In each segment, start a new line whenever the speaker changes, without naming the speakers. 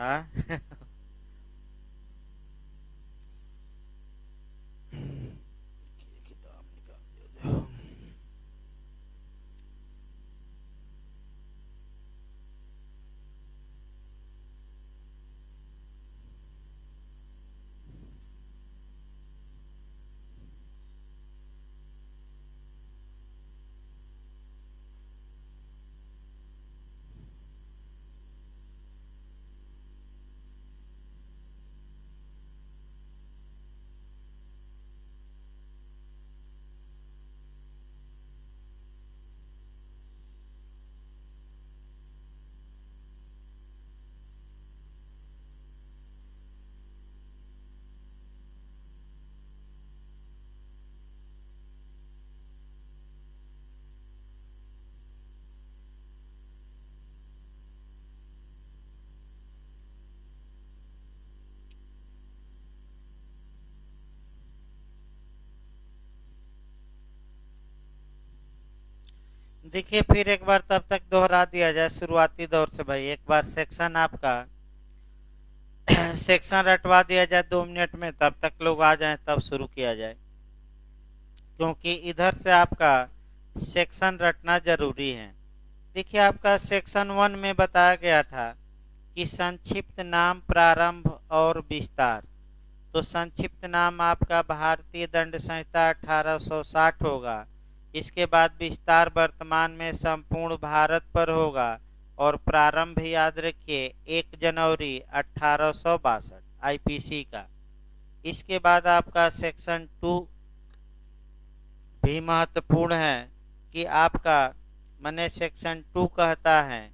हाँ। किताब निकाल दो। देखिए फिर एक बार तब तक दोहरा दिया जाए शुरुआती दौर से भाई, एक बार सेक्शन आपका सेक्शन रटवा दिया जाए 2 मिनट में, तब तक लोग आ जाएं तब शुरू किया जाए, क्योंकि इधर से आपका सेक्शन रटना जरूरी है। देखिए आपका सेक्शन 1 में बताया गया था कि संक्षिप्त नाम, प्रारंभ और विस्तार। तो संक्षिप्त नाम आपका भारतीय दंड संहिता 1860 होगा। इसके बाद विस्तार वर्तमान में संपूर्ण भारत पर होगा। और प्रारंभ याद रखिए 1 जनवरी 1862 आईपीसी का। इसके बाद आपका सेक्शन 2 भी महत्वपूर्ण है कि आपका मने सेक्शन 2 कहता है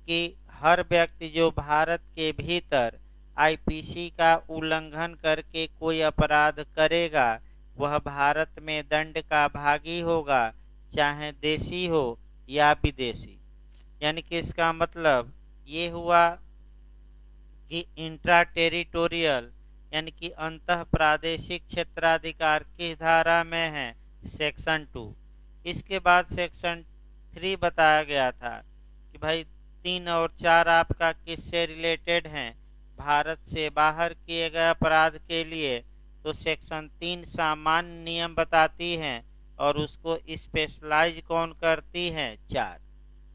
कि हर व्यक्ति जो भारत के भीतर आईपीसी का उल्लंघन करके कोई अपराध करेगा वह भारत में दंड का भागी होगा, चाहे देशी हो या विदेशी। यानी कि इसका मतलब ये हुआ कि इंट्रा टेरिटोरियल यानी कि अंतः प्रादेशिक क्षेत्राधिकार की धारा में है सेक्शन 2। इसके बाद सेक्शन 3 बताया गया था कि भाई 3 और 4 आपका किससे रिलेटेड हैं, भारत से बाहर किए गए अपराध के लिए। तो सेक्शन 3 सामान्य नियम बताती है और उसको स्पेशलाइज कौन करती है, 4।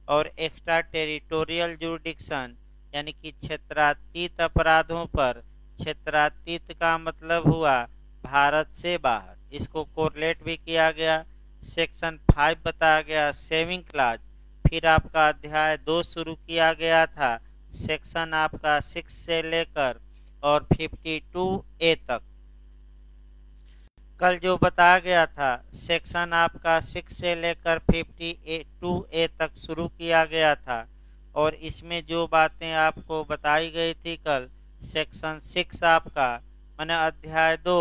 और एक्स्ट्रा टेरिटोरियल जुरिडिक्शन यानी कि क्षेत्रातीत अपराधों पर, क्षेत्रातीत का मतलब हुआ भारत से बाहर, इसको कोरिलेट भी किया गया। सेक्शन 5 बताया गया सेविंग क्लाज। फिर आपका अध्याय 2 शुरू किया गया था, सेक्शन आपका 6 से लेकर और 52A तक। कल जो बताया गया था सेक्शन आपका 6 से लेकर 52A तक शुरू किया गया था। और इसमें जो बातें आपको बताई गई थी कल, सेक्शन 6 आपका माने अध्याय 2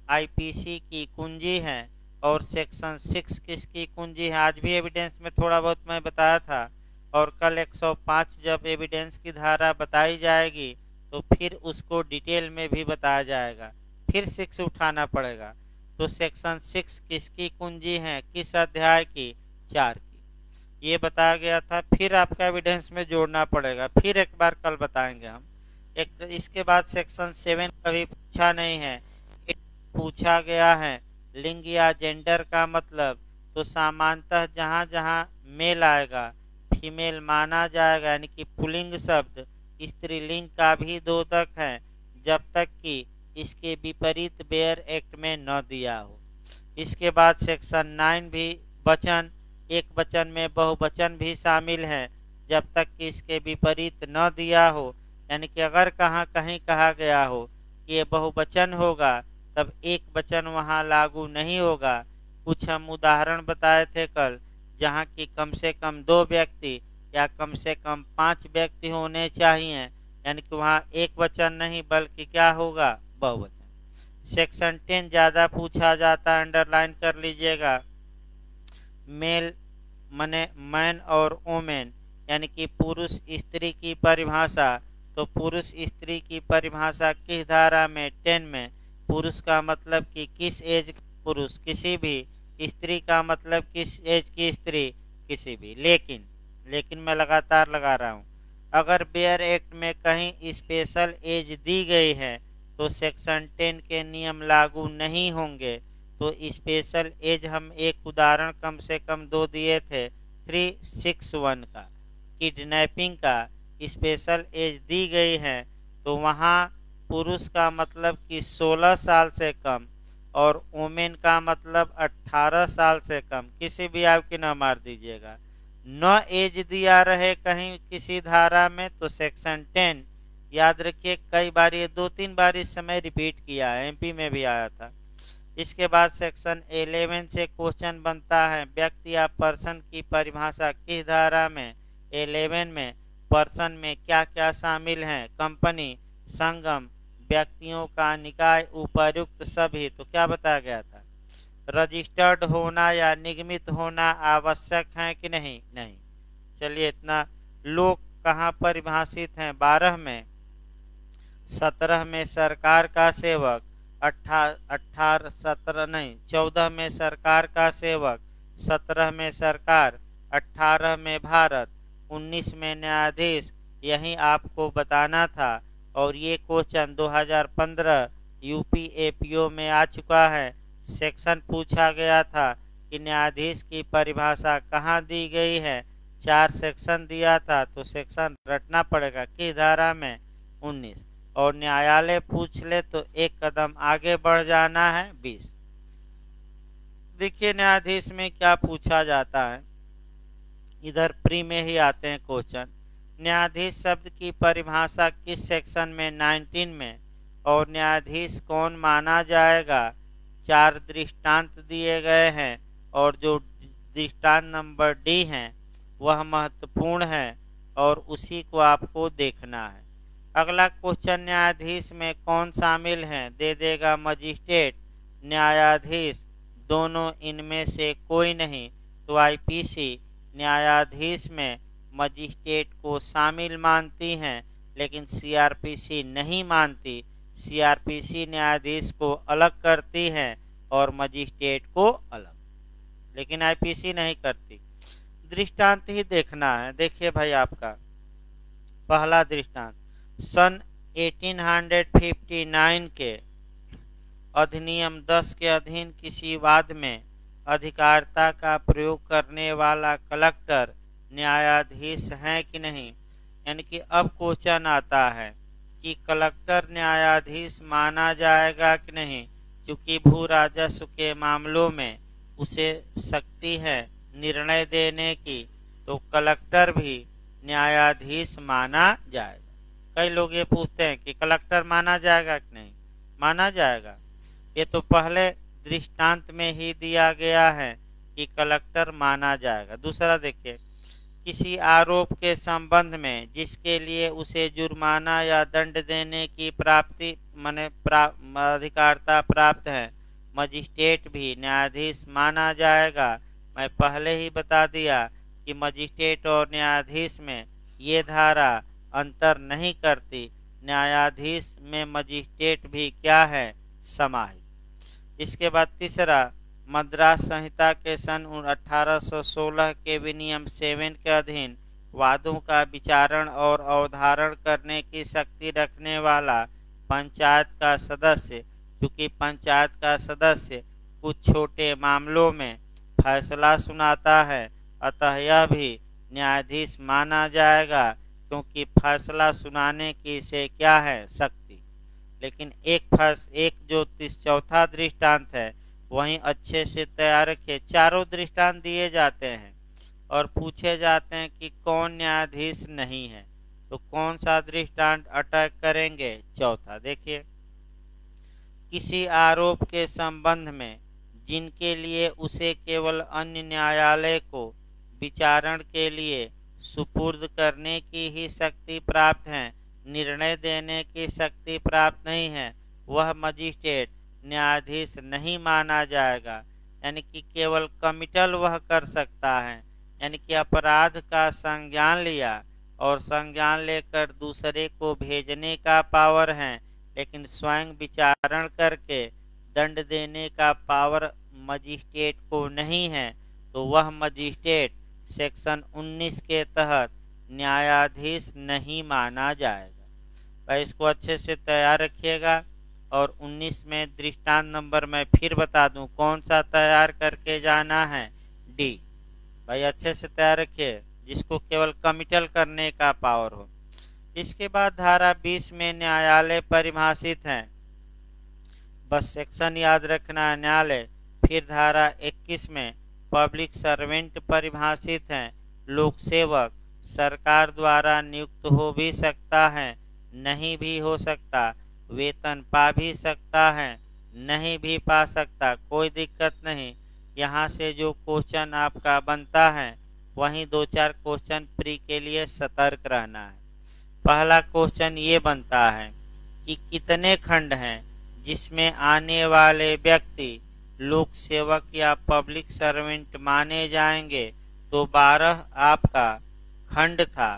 आईपीसी की कुंजी है। और सेक्शन 6 किसकी कुंजी है, आज भी एविडेंस में थोड़ा बहुत मैं बताया था। और कल 105 जब एविडेंस की धारा बताई जाएगी तो फिर उसको डिटेल में भी बताया जाएगा, फिर 6 उठाना पड़ेगा। तो सेक्शन 6 किसकी कुंजी है, किस अध्याय की, 4 की, ये बताया गया था। फिर आपका एविडेंस में जोड़ना पड़ेगा, फिर एक बार कल बताएंगे हम। एक इसके बाद सेक्शन 7 कभी पूछा नहीं है, पूछा गया है लिंग या जेंडर का मतलब। तो सामान्यतः जहाँ जहाँ मेल आएगा फीमेल माना जाएगा, यानी कि पुल्लिंग शब्द। स्त्रीलिंग का भी द्योतक है जब तक कि इसके विपरीत बेयर एक्ट में न दिया हो। इसके बाद सेक्शन 9 भी वचन, एक वचन में बहुवचन भी शामिल है जब तक कि इसके विपरीत न दिया हो। यानी कि अगर कहीं कहा गया हो कि ये बहुवचन होगा तब एक वचन वहाँ लागू नहीं होगा। कुछ हम उदाहरण बताए थे कल, जहाँ की कम से कम 2 व्यक्ति या कम से कम 5 व्यक्ति होने चाहिए, यानी कि वहाँ एक वचन नहीं बल्कि क्या होगा, बहुवचन। सेक्शन 10 ज्यादा पूछा जाता, अंडरलाइन कर लीजिएगा। मेल मने मैन और वोमेन, यानी कि पुरुष स्त्री की परिभाषा। तो पुरुष स्त्री की परिभाषा किस धारा में, 10 में। पुरुष का मतलब कि किस एज पुरुष, किसी भी। स्त्री का मतलब किस एज की स्त्री, किसी भी। लेकिन मैं लगातार लगा रहा हूँ, अगर बेयर एक्ट में कहीं स्पेशल एज दी गई है तो सेक्शन 10 के नियम लागू नहीं होंगे। तो स्पेशल एज हम एक उदाहरण कम से कम 2 दिए थे, 361 का, किडनैपिंग का स्पेशल एज दी गई है तो वहाँ पुरुष का मतलब कि 16 साल से कम और वोमेन का मतलब 18 साल से कम, किसी भी आपकी न मार दीजिएगा। न एज दिया रहे कहीं किसी धारा में तो सेक्शन 10, याद रखिए कई बार ये 2-3 बार इस समय रिपीट किया है, एमपी में भी आया था। इसके बाद सेक्शन 11 से क्वेश्चन बनता है, व्यक्ति या पर्सन की परिभाषा किस धारा में? 11 में। पर्सन में क्या क्या शामिल हैं? कंपनी, संगम, व्यक्तियों का निकाय, उपर्युक्त सभी। तो क्या बताया गया था? रजिस्टर्ड होना या निगमित होना आवश्यक है कि नहीं? नहीं। चलिए इतना। लोग कहाँ परिभाषित हैं? 12 में, 17 में सरकार का सेवक, 14 में सरकार का सेवक, 17 में सरकार, 18 में भारत, 19 में न्यायाधीश। यही आपको बताना था और ये क्वेश्चन 2015 यूपी एपीओ में आ चुका है। सेक्शन पूछा गया था कि न्यायाधीश की परिभाषा कहाँ दी गई है। 4 सेक्शन दिया था तो सेक्शन रटना पड़ेगा किस धारा में? 19। और न्यायालय पूछ ले तो एक कदम आगे बढ़ जाना है, 20। देखिए न्यायाधीश में क्या पूछा जाता है, इधर प्री में ही आते हैं क्वेश्चन। न्यायाधीश शब्द की परिभाषा किस सेक्शन में? 19 में। और न्यायाधीश कौन माना जाएगा? 4 दृष्टांत दिए गए हैं और जो दृष्टांत नंबर डी है वह महत्वपूर्ण है और उसी को आपको देखना है। अगला क्वेश्चन, न्यायाधीश में कौन शामिल है? दे देगा मजिस्ट्रेट, न्यायाधीश, दोनों इनमें से कोई नहीं। तो आईपीसी न्यायाधीश में मजिस्ट्रेट को शामिल मानती हैं लेकिन सीआरपीसी नहीं मानती। सीआरपीसी न्यायाधीश को अलग करती है और मजिस्ट्रेट को अलग, लेकिन आईपीसी नहीं करती। दृष्टांत ही देखना है। देखिए भाई आपका पहला दृष्टांत, सन 1859 के अधिनियम 10 के अधीन किसी वाद में अधिकारिता का प्रयोग करने वाला कलेक्टर न्यायाधीश है कि नहीं? यानी कि अब क्वेश्चन आता है कि कलेक्टर न्यायाधीश माना जाएगा कि नहीं, क्योंकि भू राजस्व के मामलों में उसे शक्ति है निर्णय देने की, तो कलेक्टर भी न्यायाधीश माना जाएगा। कई लोग ये पूछते हैं कि कलेक्टर माना जाएगा कि नहीं? माना जाएगा। ये तो पहले दृष्टांत में ही दिया गया है कि कलेक्टर माना जाएगा। दूसरा देखिए, किसी आरोप के संबंध में जिसके लिए उसे जुर्माना या दंड देने की प्राप्ति माने अधिकारिता प्राप्त है, मजिस्ट्रेट भी न्यायाधीश माना जाएगा। मैं पहले ही बता दिया कि मजिस्ट्रेट और न्यायाधीश में ये धारा अंतर नहीं करती। न्यायाधीश में मजिस्ट्रेट भी क्या है? समाहित। इसके बाद तीसरा, मद्रास संहिता के सन 1816 के विनियम 7 के अधीन वादों का विचारण और अवधारण करने की शक्ति रखने वाला पंचायत का सदस्य, क्योंकि पंचायत का सदस्य कुछ छोटे मामलों में फैसला सुनाता है, अतः यह भी न्यायाधीश माना जाएगा क्योंकि फैसला सुनाने की से क्या है? शक्ति। लेकिन एक जो चौथा दृष्टांत है वहीं अच्छे से तैयार रखिए। चारों दृष्टांत दिए जाते हैं और पूछे जाते हैं कि कौन न्यायाधीश नहीं है, तो कौन सा दृष्टांत अटैक करेंगे? चौथा। देखिए, किसी आरोप के संबंध में जिनके लिए उसे केवल अन्य न्यायालय को विचारण के लिए सुपुर्द करने की ही शक्ति प्राप्त है, निर्णय देने की शक्ति प्राप्त नहीं है, वह मजिस्ट्रेट न्यायाधीश नहीं माना जाएगा। यानी कि केवल कमिटल वह कर सकता है, यानी कि अपराध का संज्ञान लिया और संज्ञान लेकर दूसरे को भेजने का पावर है, लेकिन स्वयं विचारण करके दंड देने का पावर मजिस्ट्रेट को नहीं है, तो वह मजिस्ट्रेट सेक्शन 19 के तहत न्यायाधीश नहीं माना जाएगा। भाई इसको अच्छे से तैयार रखिएगा। और 19 में दृष्टांत नंबर मैं फिर बता दूं कौन सा तैयार करके जाना है, डी। भाई अच्छे से तैयार रखिए, जिसको केवल कमिटल करने का पावर हो। इसके बाद धारा 20 में न्यायालय परिभाषित है, बस सेक्शन याद रखना है, न्यायालय। फिर धारा 21 में पब्लिक सर्वेंट परिभाषित है, लोक सेवक सरकार द्वारा नियुक्त हो भी सकता है, नहीं भी हो सकता, वेतन पा भी सकता है, नहीं भी पा सकता, कोई दिक्कत नहीं। यहाँ से जो क्वेश्चन आपका बनता है वहीं 2-4 क्वेश्चन प्री के लिए सतर्क रहना है। पहला क्वेश्चन ये बनता है कि कितने खंड हैं जिसमें आने वाले व्यक्ति लोक सेवक या पब्लिक सर्वेंट माने जाएंगे। तो 12 आपका खंड था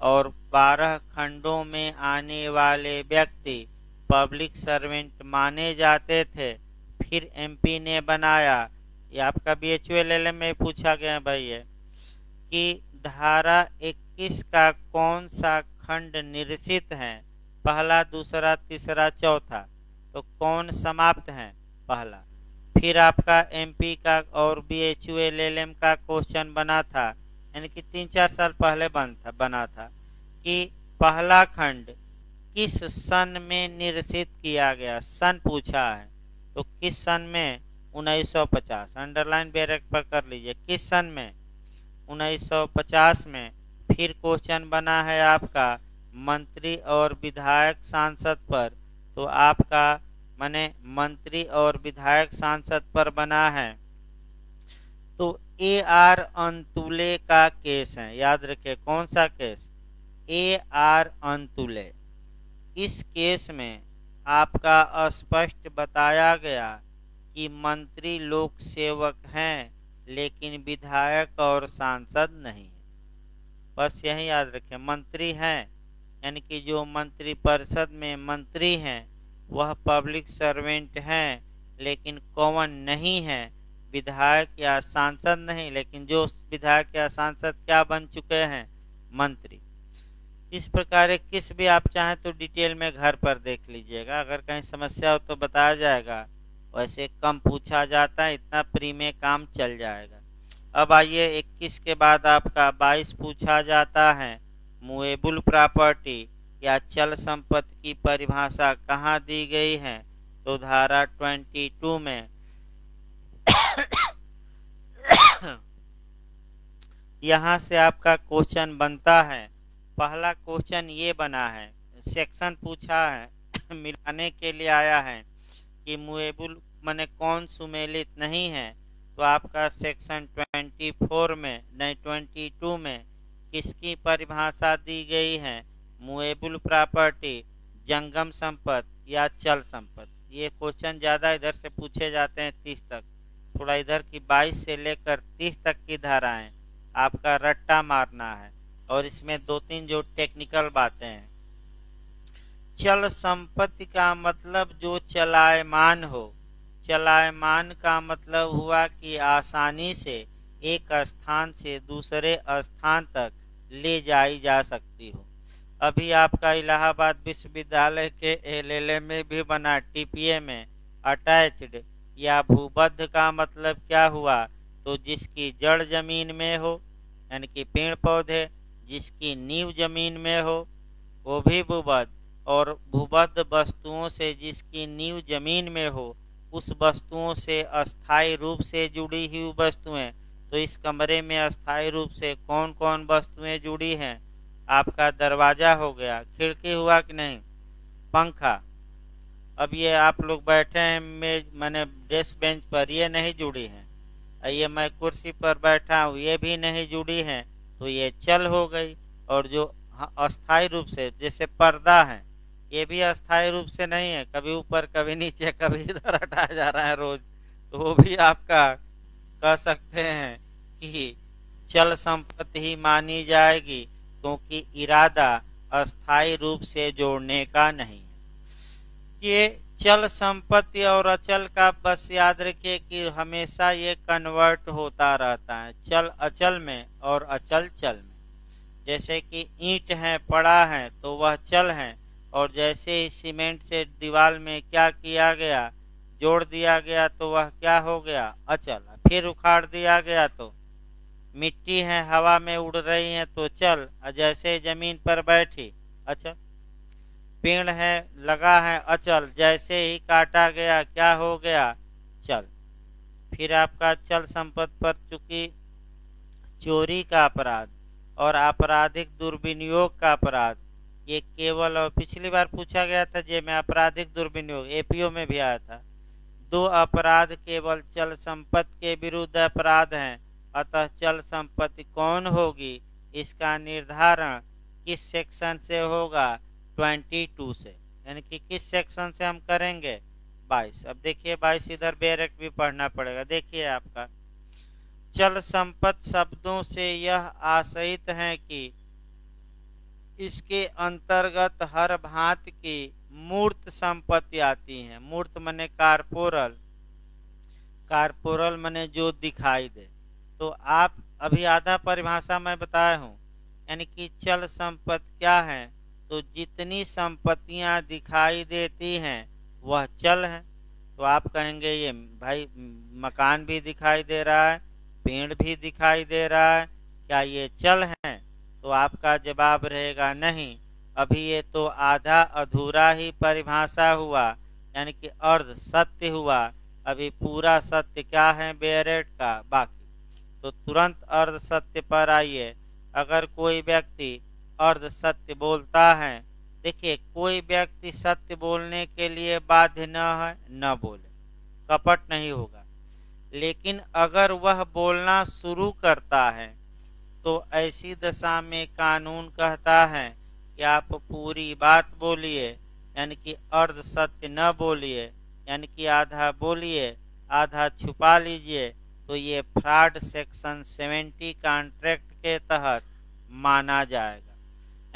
और 12 खंडों में आने वाले व्यक्ति पब्लिक सर्वेंट माने जाते थे। फिर एमपी ने बनाया, ये आपका BHULLM में पूछा गया है भाई ये, कि धारा 21 का कौन सा खंड निरसित है, पहला, दूसरा, तीसरा, चौथा। तो कौन समाप्त है, पहला। फिर आपका MP का और BHULLM का क्वेश्चन बना था, यानी कि 3-4 साल पहले बना था कि पहला खंड किस सन में निरसित किया गया, सन पूछा है। तो किस सन में, 1950, अंडरलाइन ब्रैकेट पर कर लीजिए, किस सन में, 1950 में। फिर क्वेश्चन बना है आपका मंत्री और विधायक सांसद पर, तो आपका माने मंत्री और विधायक सांसद पर बना है। तो AR अंतुले का केस है, याद रखिए कौन सा केस, AR अंतुले। इस केस में आपका स्पष्ट बताया गया कि मंत्री लोक सेवक हैं लेकिन विधायक और सांसद नहीं है। बस यही याद रखें, मंत्री हैं यानी कि जो मंत्री परिषद में मंत्री हैं वह पब्लिक सर्वेंट हैं लेकिन कौन नहीं है, विधायक या सांसद नहीं, लेकिन जो विधायक या सांसद क्या बन चुके हैं, मंत्री। इस प्रकार किस भी आप चाहें तो डिटेल में घर पर देख लीजिएगा, अगर कहीं समस्या हो तो बताया जाएगा। वैसे कम पूछा जाता है, इतना प्री में काम चल जाएगा। अब आइए 21 के बाद आपका 22 पूछा जाता है, मूवेबल प्रॉपर्टी या चल संपत्ति की परिभाषा कहाँ दी गई है। तो धारा 22 में यहाँ से आपका क्वेश्चन बनता है। पहला क्वेश्चन ये बना है, सेक्शन पूछा है मिलाने के लिए आया है कि मूवेबल माने कौन सुमेलित नहीं है। तो आपका सेक्शन 24 में नहीं 22 में किसकी परिभाषा दी गई है, मूवेबल प्रॉपर्टी, जंगम संपत्ति या चल संपत्ति। ये क्वेश्चन ज़्यादा इधर से पूछे जाते हैं 30 तक, थोड़ा इधर की 22 से लेकर 30 तक की धाराएं आपका रट्टा मारना है। और इसमें 2-3 जो टेक्निकल बातें हैं। चल संपत्ति का मतलब जो चलायमान हो, चलायमान का मतलब हुआ कि आसानी से एक स्थान से दूसरे स्थान तक ले जाई जा सकती हो। अभी आपका इलाहाबाद विश्वविद्यालय के LLM में भी बना, TPA में अटैच्ड या भूबद्ध का मतलब क्या हुआ, तो जिसकी जड़ जमीन में हो यानी कि पेड़ पौधे, जिसकी नींव जमीन में हो वो भी भूबद्ध, और भूबद्ध वस्तुओं से जिसकी नींव जमीन में हो, उस वस्तुओं से अस्थायी रूप से जुड़ी हुई वस्तुएं। तो इस कमरे में अस्थायी रूप से कौन कौन वस्तुएं जुड़ी हैं, आपका दरवाजा हो गया, खिड़की हुआ कि नहीं, पंखा। अब ये आप लोग बैठे हैं मैंने डेस्क बेंच पर, ये नहीं जुड़ी हैं। ये मैं कुर्सी पर बैठा हूँ, ये भी नहीं जुड़ी हैं, तो ये चल हो गई। और जो अस्थायी रूप से, जैसे पर्दा है, ये भी अस्थायी रूप से नहीं है, कभी ऊपर कभी नीचे कभी इधर हटाया जा रहा है रोज, तो वो भी आपका कह सकते हैं कि चल संपत्ति ही मानी जाएगी, क्योंकि इरादा अस्थायी रूप से जोड़ने का नहीं है। ये चल संपत्ति और अचल का बस याद रखिए कि हमेशा ये कन्वर्ट होता रहता है, चल अचल में और अचल चल में। जैसे कि ईंट है पड़ा है तो वह चल है, और जैसे ही सीमेंट से दीवार में क्या किया गया, जोड़ दिया गया, तो वह क्या हो गया, अचल। फिर उखाड़ दिया गया तो मिट्टी है हवा में उड़ रही है तो चल, और जैसे जमीन पर बैठी अचल। पेड़ है लगा है अचल, जैसे ही काटा गया क्या हो गया, चल। फिर आपका चल संपत्ति पर चूंकि चोरी का अपराध और आपराधिक दुर्विनियोग का अपराध, ये केवल, और पिछली बार पूछा गया था जे में आपराधिक दुर्विनियोग एपीओ में भी आया था, दो अपराध केवल चल संपत्ति के विरुद्ध अपराध हैं। अतः चल संपत्ति कौन होगी, इसका निर्धारण किस सेक्शन से होगा, 22 से, यानी कि किस सेक्शन से हम करेंगे, 22। अब देखिए 22 इधर बैरक भी पढ़ना पड़ेगा। देखिए आपका चल संपत्ति शब्दों से यह आशयित है कि इसके अंतर्गत हर भांति की मूर्त संपत्ति आती है। मूर्त मने कारपोरल, कारपोरल मने जो दिखाई दे। तो आप अभी आधा परिभाषा मैं बताया हूँ, यानी कि चल संपत्ति क्या है, तो जितनी संपत्तियां दिखाई देती हैं वह चल है। तो आप कहेंगे ये भाई मकान भी दिखाई दे रहा है, पेड़ भी दिखाई दे रहा है, क्या ये चल है, तो आपका जवाब रहेगा नहीं। अभी ये तो आधा अधूरा ही परिभाषा हुआ, यानी कि अर्ध सत्य हुआ। अभी पूरा सत्य क्या है बेरेट का, बाकी। तो तुरंत अर्ध सत्य पर आइए। अगर कोई व्यक्ति अर्ध सत्य बोलता है, देखिए कोई व्यक्ति सत्य बोलने के लिए बाध्य न है, न बोले, कपट नहीं होगा। लेकिन अगर वह बोलना शुरू करता है तो ऐसी दशा में कानून कहता है कि आप पूरी बात बोलिए, यानी कि अर्ध सत्य न बोलिए, यानी कि आधा बोलिए आधा छुपा लीजिए। तो ये फ्रॉड सेक्शन 70 कॉन्ट्रैक्ट के तहत माना जाएगा।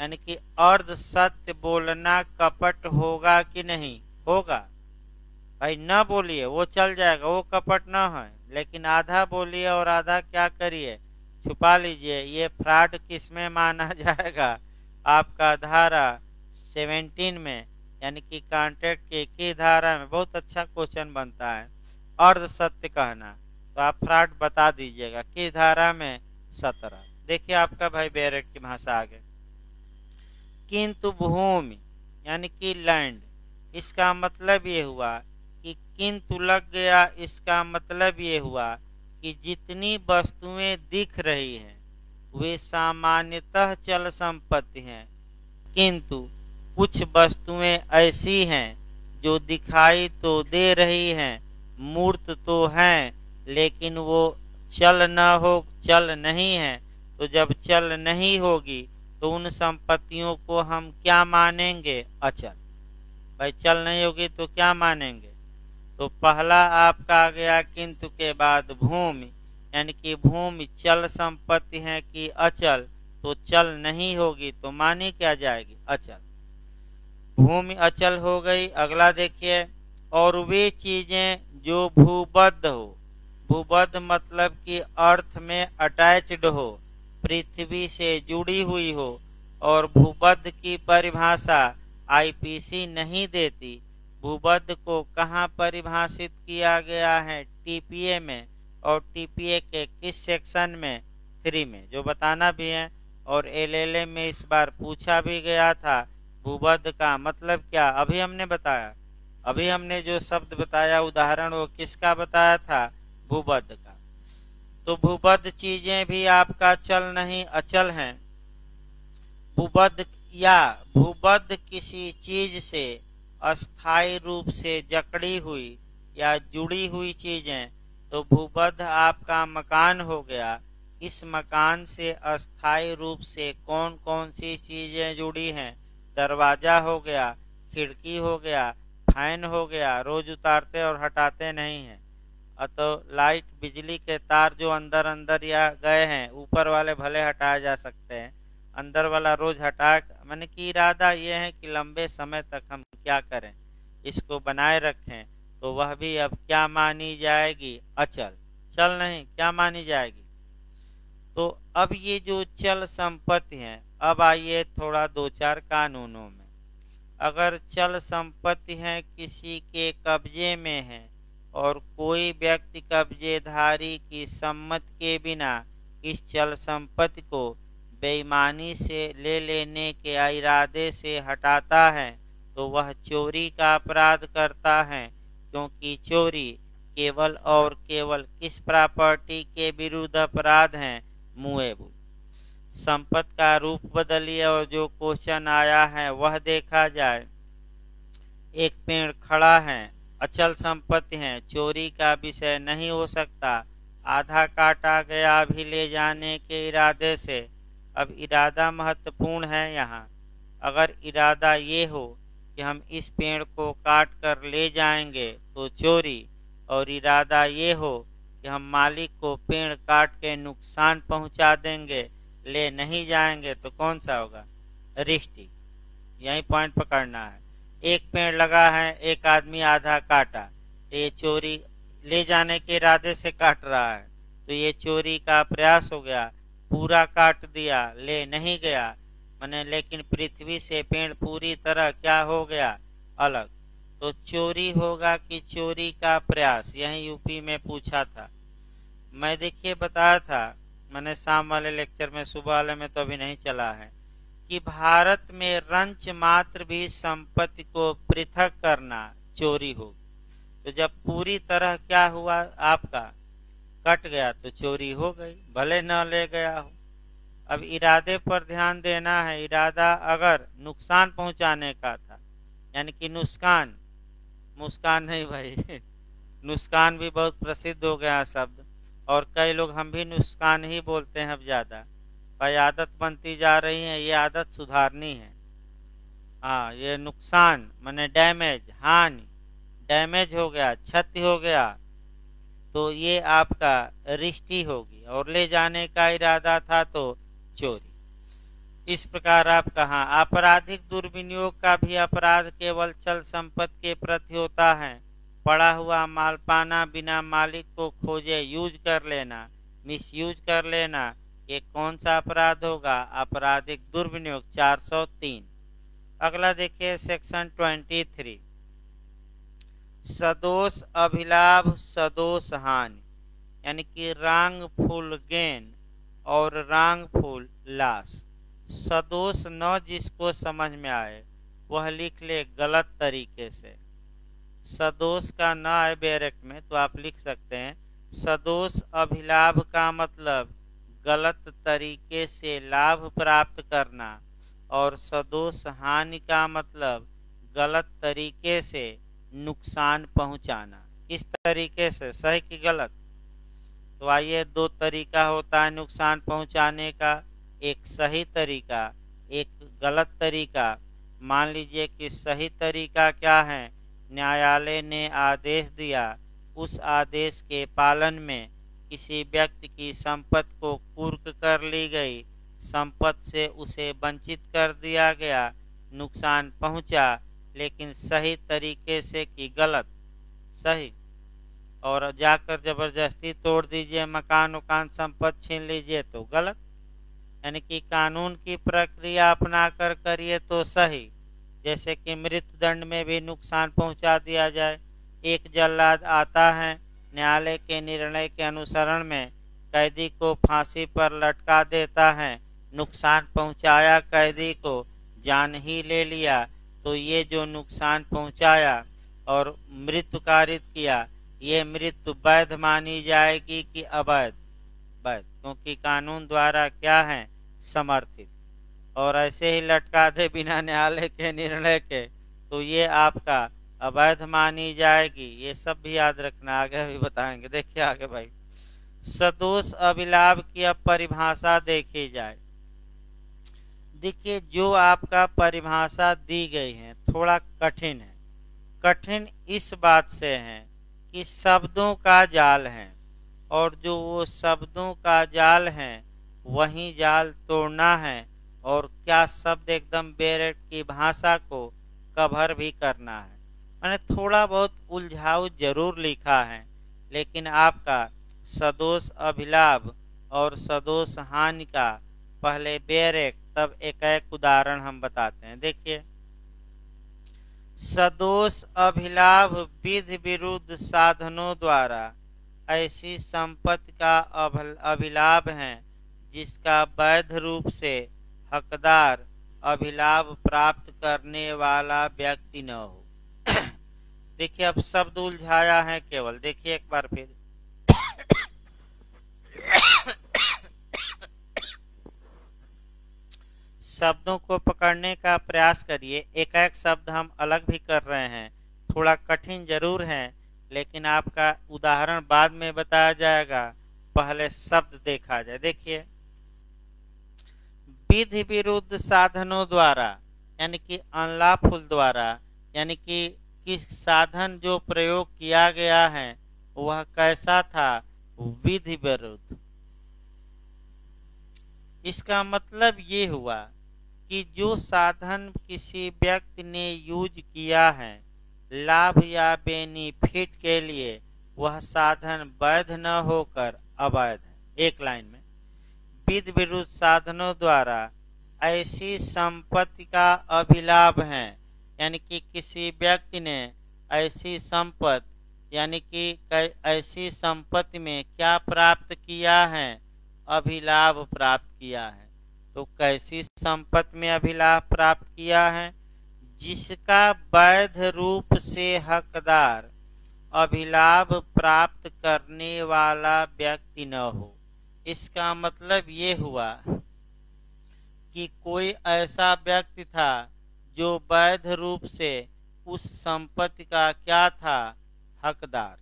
यानी कि अर्ध सत्य बोलना कपट होगा कि नहीं होगा, भाई न बोलिए वो चल जाएगा, वो कपट न है। लेकिन आधा बोलिए और आधा क्या करिए, छुपा लीजिए, ये फ्रॉड किस में माना जाएगा, आपका धारा 17 में, यानी कि कॉन्ट्रैक्ट की 21 धारा में। बहुत अच्छा क्वेश्चन बनता है अर्ध सत्य कहना, तो आप फ्रॉड बता दीजिएगा किस धारा में, 17। देखिए आपका भाई बैरेट की भाषा आगे। किंतु भूमि यानी कि लैंड, इसका मतलब ये हुआ कि किंतु लग गया, इसका मतलब ये हुआ कि जितनी वस्तुएं दिख रही हैं वे सामान्यतः चल संपत्ति हैं, किंतु कुछ वस्तुएं ऐसी हैं जो दिखाई तो दे रही हैं, मूर्त तो हैं, लेकिन वो चल नहीं है। तो जब चल नहीं होगी तो उन संपत्तियों को हम क्या मानेंगे, अचल। भाई चल नहीं होगी तो क्या मानेंगे, तो पहला आपका आ गया किंतु के बाद भूमि, यानी कि भूमि चल संपत्ति है कि अचल, तो चल नहीं होगी तो मानी क्या जाएगी, अचल। भूमि अचल हो गई। अगला देखिए, और वे चीजें जो भूबद्ध हो, भूबद्ध मतलब कि अर्थ में अटैच्ड हो, पृथ्वी से जुड़ी हुई हो। और भूबद्ध की परिभाषा आईपीसी नहीं देती। भूबद्ध को कहाँ परिभाषित किया गया है, टीपीए में, और टीपीए के किस सेक्शन में, 3 में, जो बताना भी है। और एलएलए में इस बार पूछा भी गया था भूबद्ध का मतलब क्या, अभी हमने बताया। अभी हमने जो शब्द बताया उदाहरण, वो किसका बताया था, भूबद्ध का। तो भूबद्ध चीजें भी आपका चल नहीं अचल हैं। भूबद्ध या भूबद्ध किसी चीज से अस्थायी रूप से जकड़ी हुई या जुड़ी हुई चीजें, तो भूबद्ध आपका मकान हो गया। इस मकान से अस्थायी रूप से कौन कौन सी चीजें जुड़ी हैं, दरवाजा हो गया, खिड़की हो गया, फैन हो गया, रोज उतारते और हटाते नहीं हैं। तो लाइट बिजली के तार जो अंदर अंदर या गए हैं, ऊपर वाले भले हटाए जा सकते हैं, अंदर वाला रोज हटा, मैंने कि इरादा ये है कि लंबे समय तक हम क्या करें, इसको बनाए रखें। तो वह भी अब क्या मानी जाएगी, अचल, चल नहीं, क्या मानी जाएगी। तो अब ये जो चल संपत्ति है, अब आइए थोड़ा दो चार कानूनों में। अगर चल संपत्ति है किसी के कब्जे में है और कोई व्यक्ति कब्जेधारी की सम्मति के बिना इस चल संपत्ति को बेईमानी से ले लेने के इरादे से हटाता है, तो वह चोरी का अपराध करता है, क्योंकि चोरी केवल और केवल किस प्रॉपर्टी के विरुद्ध अपराध है? मुएबुल। संपत्ति का रूप बदलिए और जो क्वेश्चन आया है वह देखा जाए। एक पेड़ खड़ा है, अचल संपत्ति है, चोरी का विषय नहीं हो सकता, आधा काटा गया अभी ले जाने के इरादे से। अब इरादा महत्वपूर्ण है यहाँ। अगर इरादा ये हो कि हम इस पेड़ को काट कर ले जाएंगे तो चोरी, और इरादा ये हो कि हम मालिक को पेड़ काट के नुकसान पहुंचा देंगे, ले नहीं जाएंगे, तो कौन सा होगा? रिश्ती। यही पॉइंट पकड़ना है। एक पेड़ लगा है, एक आदमी आधा काटा, तो ये चोरी ले जाने के इरादे से काट रहा है, तो ये चोरी का प्रयास हो गया। पूरा काट दिया, ले नहीं गया, माने लेकिन पृथ्वी से पेड़ पूरी तरह क्या हो गया? अलग। तो चोरी होगा कि चोरी का प्रयास? यही यूपी में पूछा था। मैं देखिए बताया था, मैंने शाम वाले लेक्चर में, सुबह वाले में तो अभी नहीं चला है, कि भारत में रंच मात्र भी संपत्ति को पृथक करना चोरी होगी। तो जब पूरी तरह क्या हुआ? आपका कट गया तो चोरी हो गई, भले न ले गया हो। अब इरादे पर ध्यान देना है। इरादा अगर नुकसान पहुंचाने का था, यानी कि नुकसान, मुस्कान नहीं भाई नुकसान भी बहुत प्रसिद्ध हो गया शब्द, और कई लोग, हम भी नुकसान ही बोलते हैं अब ज्यादा। भाई आदत बनती जा रही है, ये आदत सुधारनी है। हाँ, ये नुकसान माने डैमेज, हानि, डैमेज हो गया, क्षति हो गया, तो ये आपका रिश्ती होगी, और ले जाने का इरादा था तो चोरी। इस प्रकार आप कहा आपराधिक दुर्विनियोग का भी अपराध केवल चल संपत्ति के प्रति होता है। पड़ा हुआ माल पाना, बिना मालिक को खोजे यूज कर लेना, मिसयूज कर लेना, ये कौन सा अपराध होगा? आपराधिक दुर्विनियोग 403। अगला देखिए सेक्शन 23, सदोष अभिलाभ सदोष हानि, यानी कि रांगफुल गेन और रांगफुल लॉस। सदोष न जिसको समझ में आए वह लिख ले गलत तरीके से। सदोष का न आए डायरेक्ट में तो आप लिख सकते हैं सदोष अभिलाभ का मतलब गलत तरीके से लाभ प्राप्त करना, और सदोष हानि का मतलब गलत तरीके से नुकसान पहुंचाना। किस तरीके से, सही कि गलत? तो आइए, दो तरीका होता है नुकसान पहुंचाने का, एक सही तरीका, एक गलत तरीका। मान लीजिए कि सही तरीका क्या है? न्यायालय ने आदेश दिया, उस आदेश के पालन में किसी व्यक्ति की संपत्ति को कुर्क कर ली गई, संपत्ति से उसे वंचित कर दिया गया, नुकसान पहुंचा, लेकिन सही तरीके से कि गलत? सही। और जाकर जबरदस्ती तोड़ दीजिए, मकान उकान संपत्ति छीन लीजिए तो गलत। यानी कि कानून की प्रक्रिया अपना कर करिए तो सही। जैसे कि मृत्यु दंड में भी नुकसान पहुंचा दिया जाए। एक जल्लाद आता है, न्यायालय के निर्णय के अनुसरण में कैदी को फांसी पर लटका देता है, नुकसान पहुंचाया, कैदी को जान ही ले लिया, तो ये जो नुकसान पहुंचाया और मृत्यु कारित किया, ये मृत्यु वैध मानी जाएगी कि अवैध? वैध, क्योंकि कानून द्वारा क्या है? समर्थित। और ऐसे ही लटका दे बिना न्यायालय के निर्णय के, तो ये आपका अवैध मानी जाएगी। ये सब भी याद रखना, आगे भी बताएंगे। देखिए आगे भाई, सदोष अभिलाभ की अब परिभाषा देखी जाए। देखिए, जो आपका परिभाषा दी गई है थोड़ा कठिन है। कठिन इस बात से है कि शब्दों का जाल है, और जो वो शब्दों का जाल है वही जाल तोड़ना है, और क्या शब्द एकदम बेरेट की भाषा को कवर भी करना है। मैंने थोड़ा बहुत उलझाऊ जरूर लिखा है, लेकिन आपका सदोष अभिलाभ और सदोष हानि का पहले बेरेक तब एक उदाहरण हम बताते हैं। देखिए, सदोष अभिलाभ विधि विरुद्ध साधनों द्वारा ऐसी संपत्ति का अभिलाभ है जिसका वैध रूप से हकदार अभिलाभ प्राप्त करने वाला व्यक्ति न हो। देखिए, अब शब्द उलझाया है केवल। देखिए एक बार फिर, शब्दों को पकड़ने का प्रयास करिए। एक एक शब्द हम अलग भी कर रहे हैं, थोड़ा कठिन जरूर है, लेकिन आपका उदाहरण बाद में बताया जाएगा, पहले शब्द देखा जाए। देखिए, विधि विरुद्ध साधनों द्वारा यानी कि अनलॉफुल द्वारा, यानी कि किस साधन जो प्रयोग किया गया है वह कैसा था? विधि विरुद्ध। इसका मतलब ये हुआ कि जो साधन किसी व्यक्ति ने यूज किया है लाभ या बेनिफिट के लिए, वह साधन वैध न होकर अवैध है। एक लाइन में, विधि विरुद्ध साधनों द्वारा ऐसी संपत्ति का अभिलाभ है, यानी कि किसी व्यक्ति ने ऐसी संपत्ति यानी कि ऐसी संपत्ति में क्या प्राप्त किया है? अभिलाभ प्राप्त किया है। तो कैसी संपत्ति में अभिलाभ प्राप्त किया है? जिसका वैध रूप से हकदार अभिलाभ प्राप्त करने वाला व्यक्ति न हो। इसका मतलब ये हुआ कि कोई ऐसा व्यक्ति था जो वैध रूप से उस संपत्ति का क्या था? हकदार।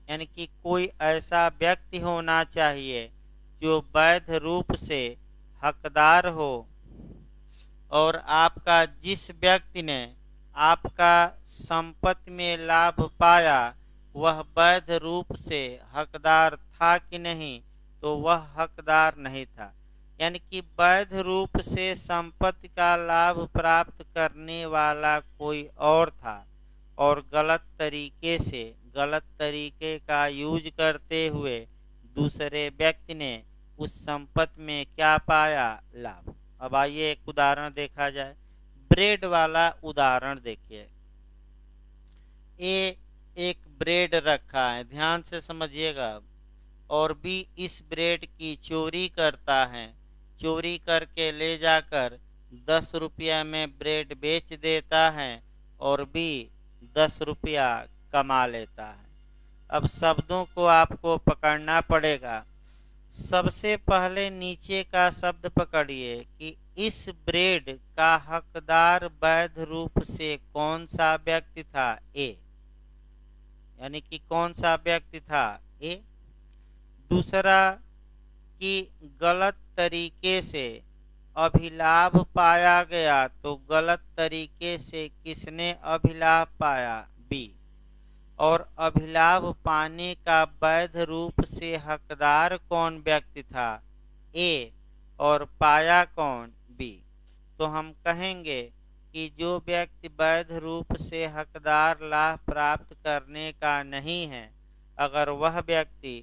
यानी कि कोई ऐसा व्यक्ति होना चाहिए जो वैध रूप से हकदार हो, और आपका जिस व्यक्ति ने आपका संपत्ति में लाभ पाया वह वैध रूप से हकदार था कि नहीं? तो वह हकदार नहीं था। यानी कि वैध रूप से संपत्ति का लाभ प्राप्त करने वाला कोई और था, और गलत तरीके का यूज करते हुए दूसरे व्यक्ति ने उस संपत्ति में क्या पाया? लाभ। अब आइए एक उदाहरण देखा जाए। ब्रेड वाला उदाहरण देखिए। ए एक ब्रेड रखा है, ध्यान से समझिएगा, और बी इस ब्रेड की चोरी करता है। चोरी करके ले जाकर 10 रुपया में ब्रेड बेच देता है और बी 10 रुपया कमा लेता है। अब शब्दों को आपको पकड़ना पड़ेगा। सबसे पहले नीचे का शब्द पकड़िए कि इस ब्रेड का हकदार वैध रूप से कौन सा व्यक्ति था? ए। यानी कि कौन सा व्यक्ति था? ए। दूसरा कि गलत तरीके से अभिलाभ पाया गया, तो गलत तरीके से किसने अभिलाभ पाया? बी। और अभिलाभ पाने का वैध रूप से हकदार कौन व्यक्ति था? ए। और पाया कौन? बी। तो हम कहेंगे कि जो व्यक्ति वैध रूप से हकदार लाभ प्राप्त करने का नहीं है, अगर वह व्यक्ति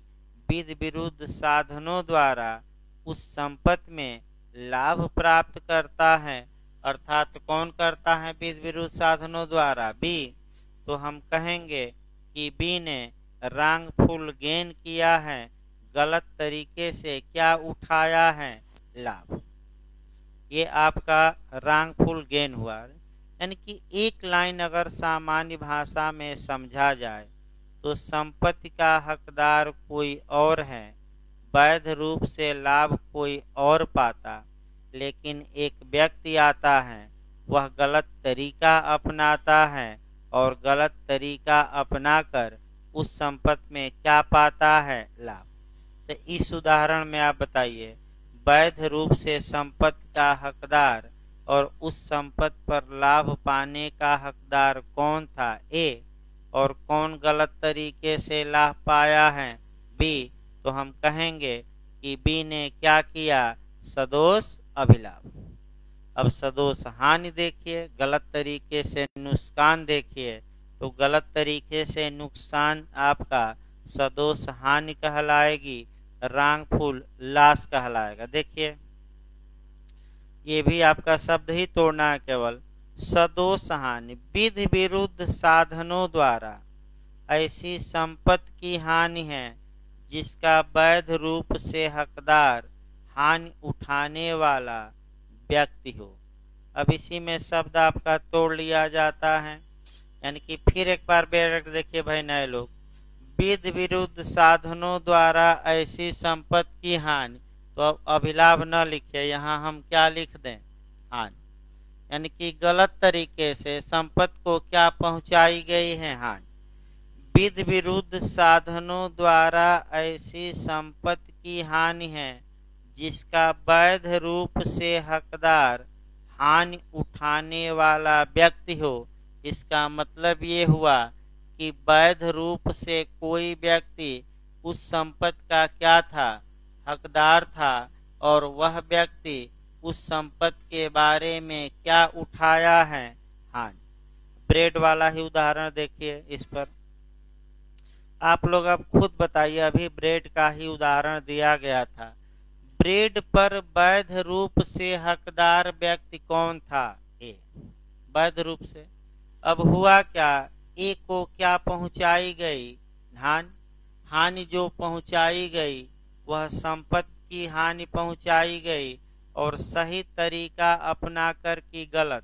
विधि विरुद्ध साधनों द्वारा उस संपत्ति में लाभ प्राप्त करता है, अर्थात कौन करता है विधि विरुद्ध साधनों द्वारा? बी। तो हम कहेंगे कि बी ने रॉन्गफुल गेन किया है, गलत तरीके से क्या उठाया है? लाभ। ये आपका रॉन्गफुल गेन हुआ। यानी कि एक लाइन अगर सामान्य भाषा में समझा जाए तो संपत्ति का हकदार कोई और है, वैध रूप से लाभ कोई और पाता, लेकिन एक व्यक्ति आता है, वह गलत तरीका अपनाता है और गलत तरीका अपनाकर उस संपत्ति में क्या पाता है? लाभ। तो इस उदाहरण में आप बताइए, वैध रूप से संपत्ति का हकदार और उस संपत्ति पर लाभ पाने का हकदार कौन था? ए। और कौन गलत तरीके से लाभ पाया है? बी। तो हम कहेंगे कि बी ने क्या किया? सदोष अभिलाभ। अब सदोष हानि देखिए, गलत तरीके से नुकसान देखिए। तो गलत तरीके से नुकसान आपका सदोष हानि कहलाएगी, रांगफुल लाश कहलाएगा। देखिए ये भी आपका शब्द ही तोड़ना है केवल। सदोष हानि विधि विरुद्ध साधनों द्वारा ऐसी संपत्ति की हानि है जिसका वैध रूप से हकदार हानि उठाने वाला व्यक्ति हो। अब इसी में शब्द आपका तोड़ लिया जाता है, यानी कि फिर एक बार बैठ देखिए भाई नए लोग, विधि विरुद्ध साधनों द्वारा ऐसी संपत्ति की हानि, तो अब अभिलाभ न लिखे, यहाँ हम क्या लिख दें, हानि, यानी कि गलत तरीके से संपत्ति को क्या पहुंचाई गई है, हानि। विधि विरुद्ध साधनों द्वारा ऐसी संपत्ति की हानि है जिसका वैध रूप से हकदार हानि उठाने वाला व्यक्ति हो। इसका मतलब ये हुआ कि वैध रूप से कोई व्यक्ति उस संपत्ति का क्या था, हकदार था, और वह व्यक्ति उस संपत्ति के बारे में क्या उठाया है, हानि। ब्रेड वाला ही उदाहरण देखिए, इस पर आप लोग अब खुद बताइए, अभी ब्रेड का ही उदाहरण दिया गया था। ब्रेड पर वैध रूप से हकदार व्यक्ति कौन था, ए, वैध रूप से। अब हुआ क्या, ए को क्या पहुंचाई गई, हानि जो पहुंचाई गई वह संपत्ति की हानि पहुंचाई गई, और सही तरीका अपनाकर की गलत।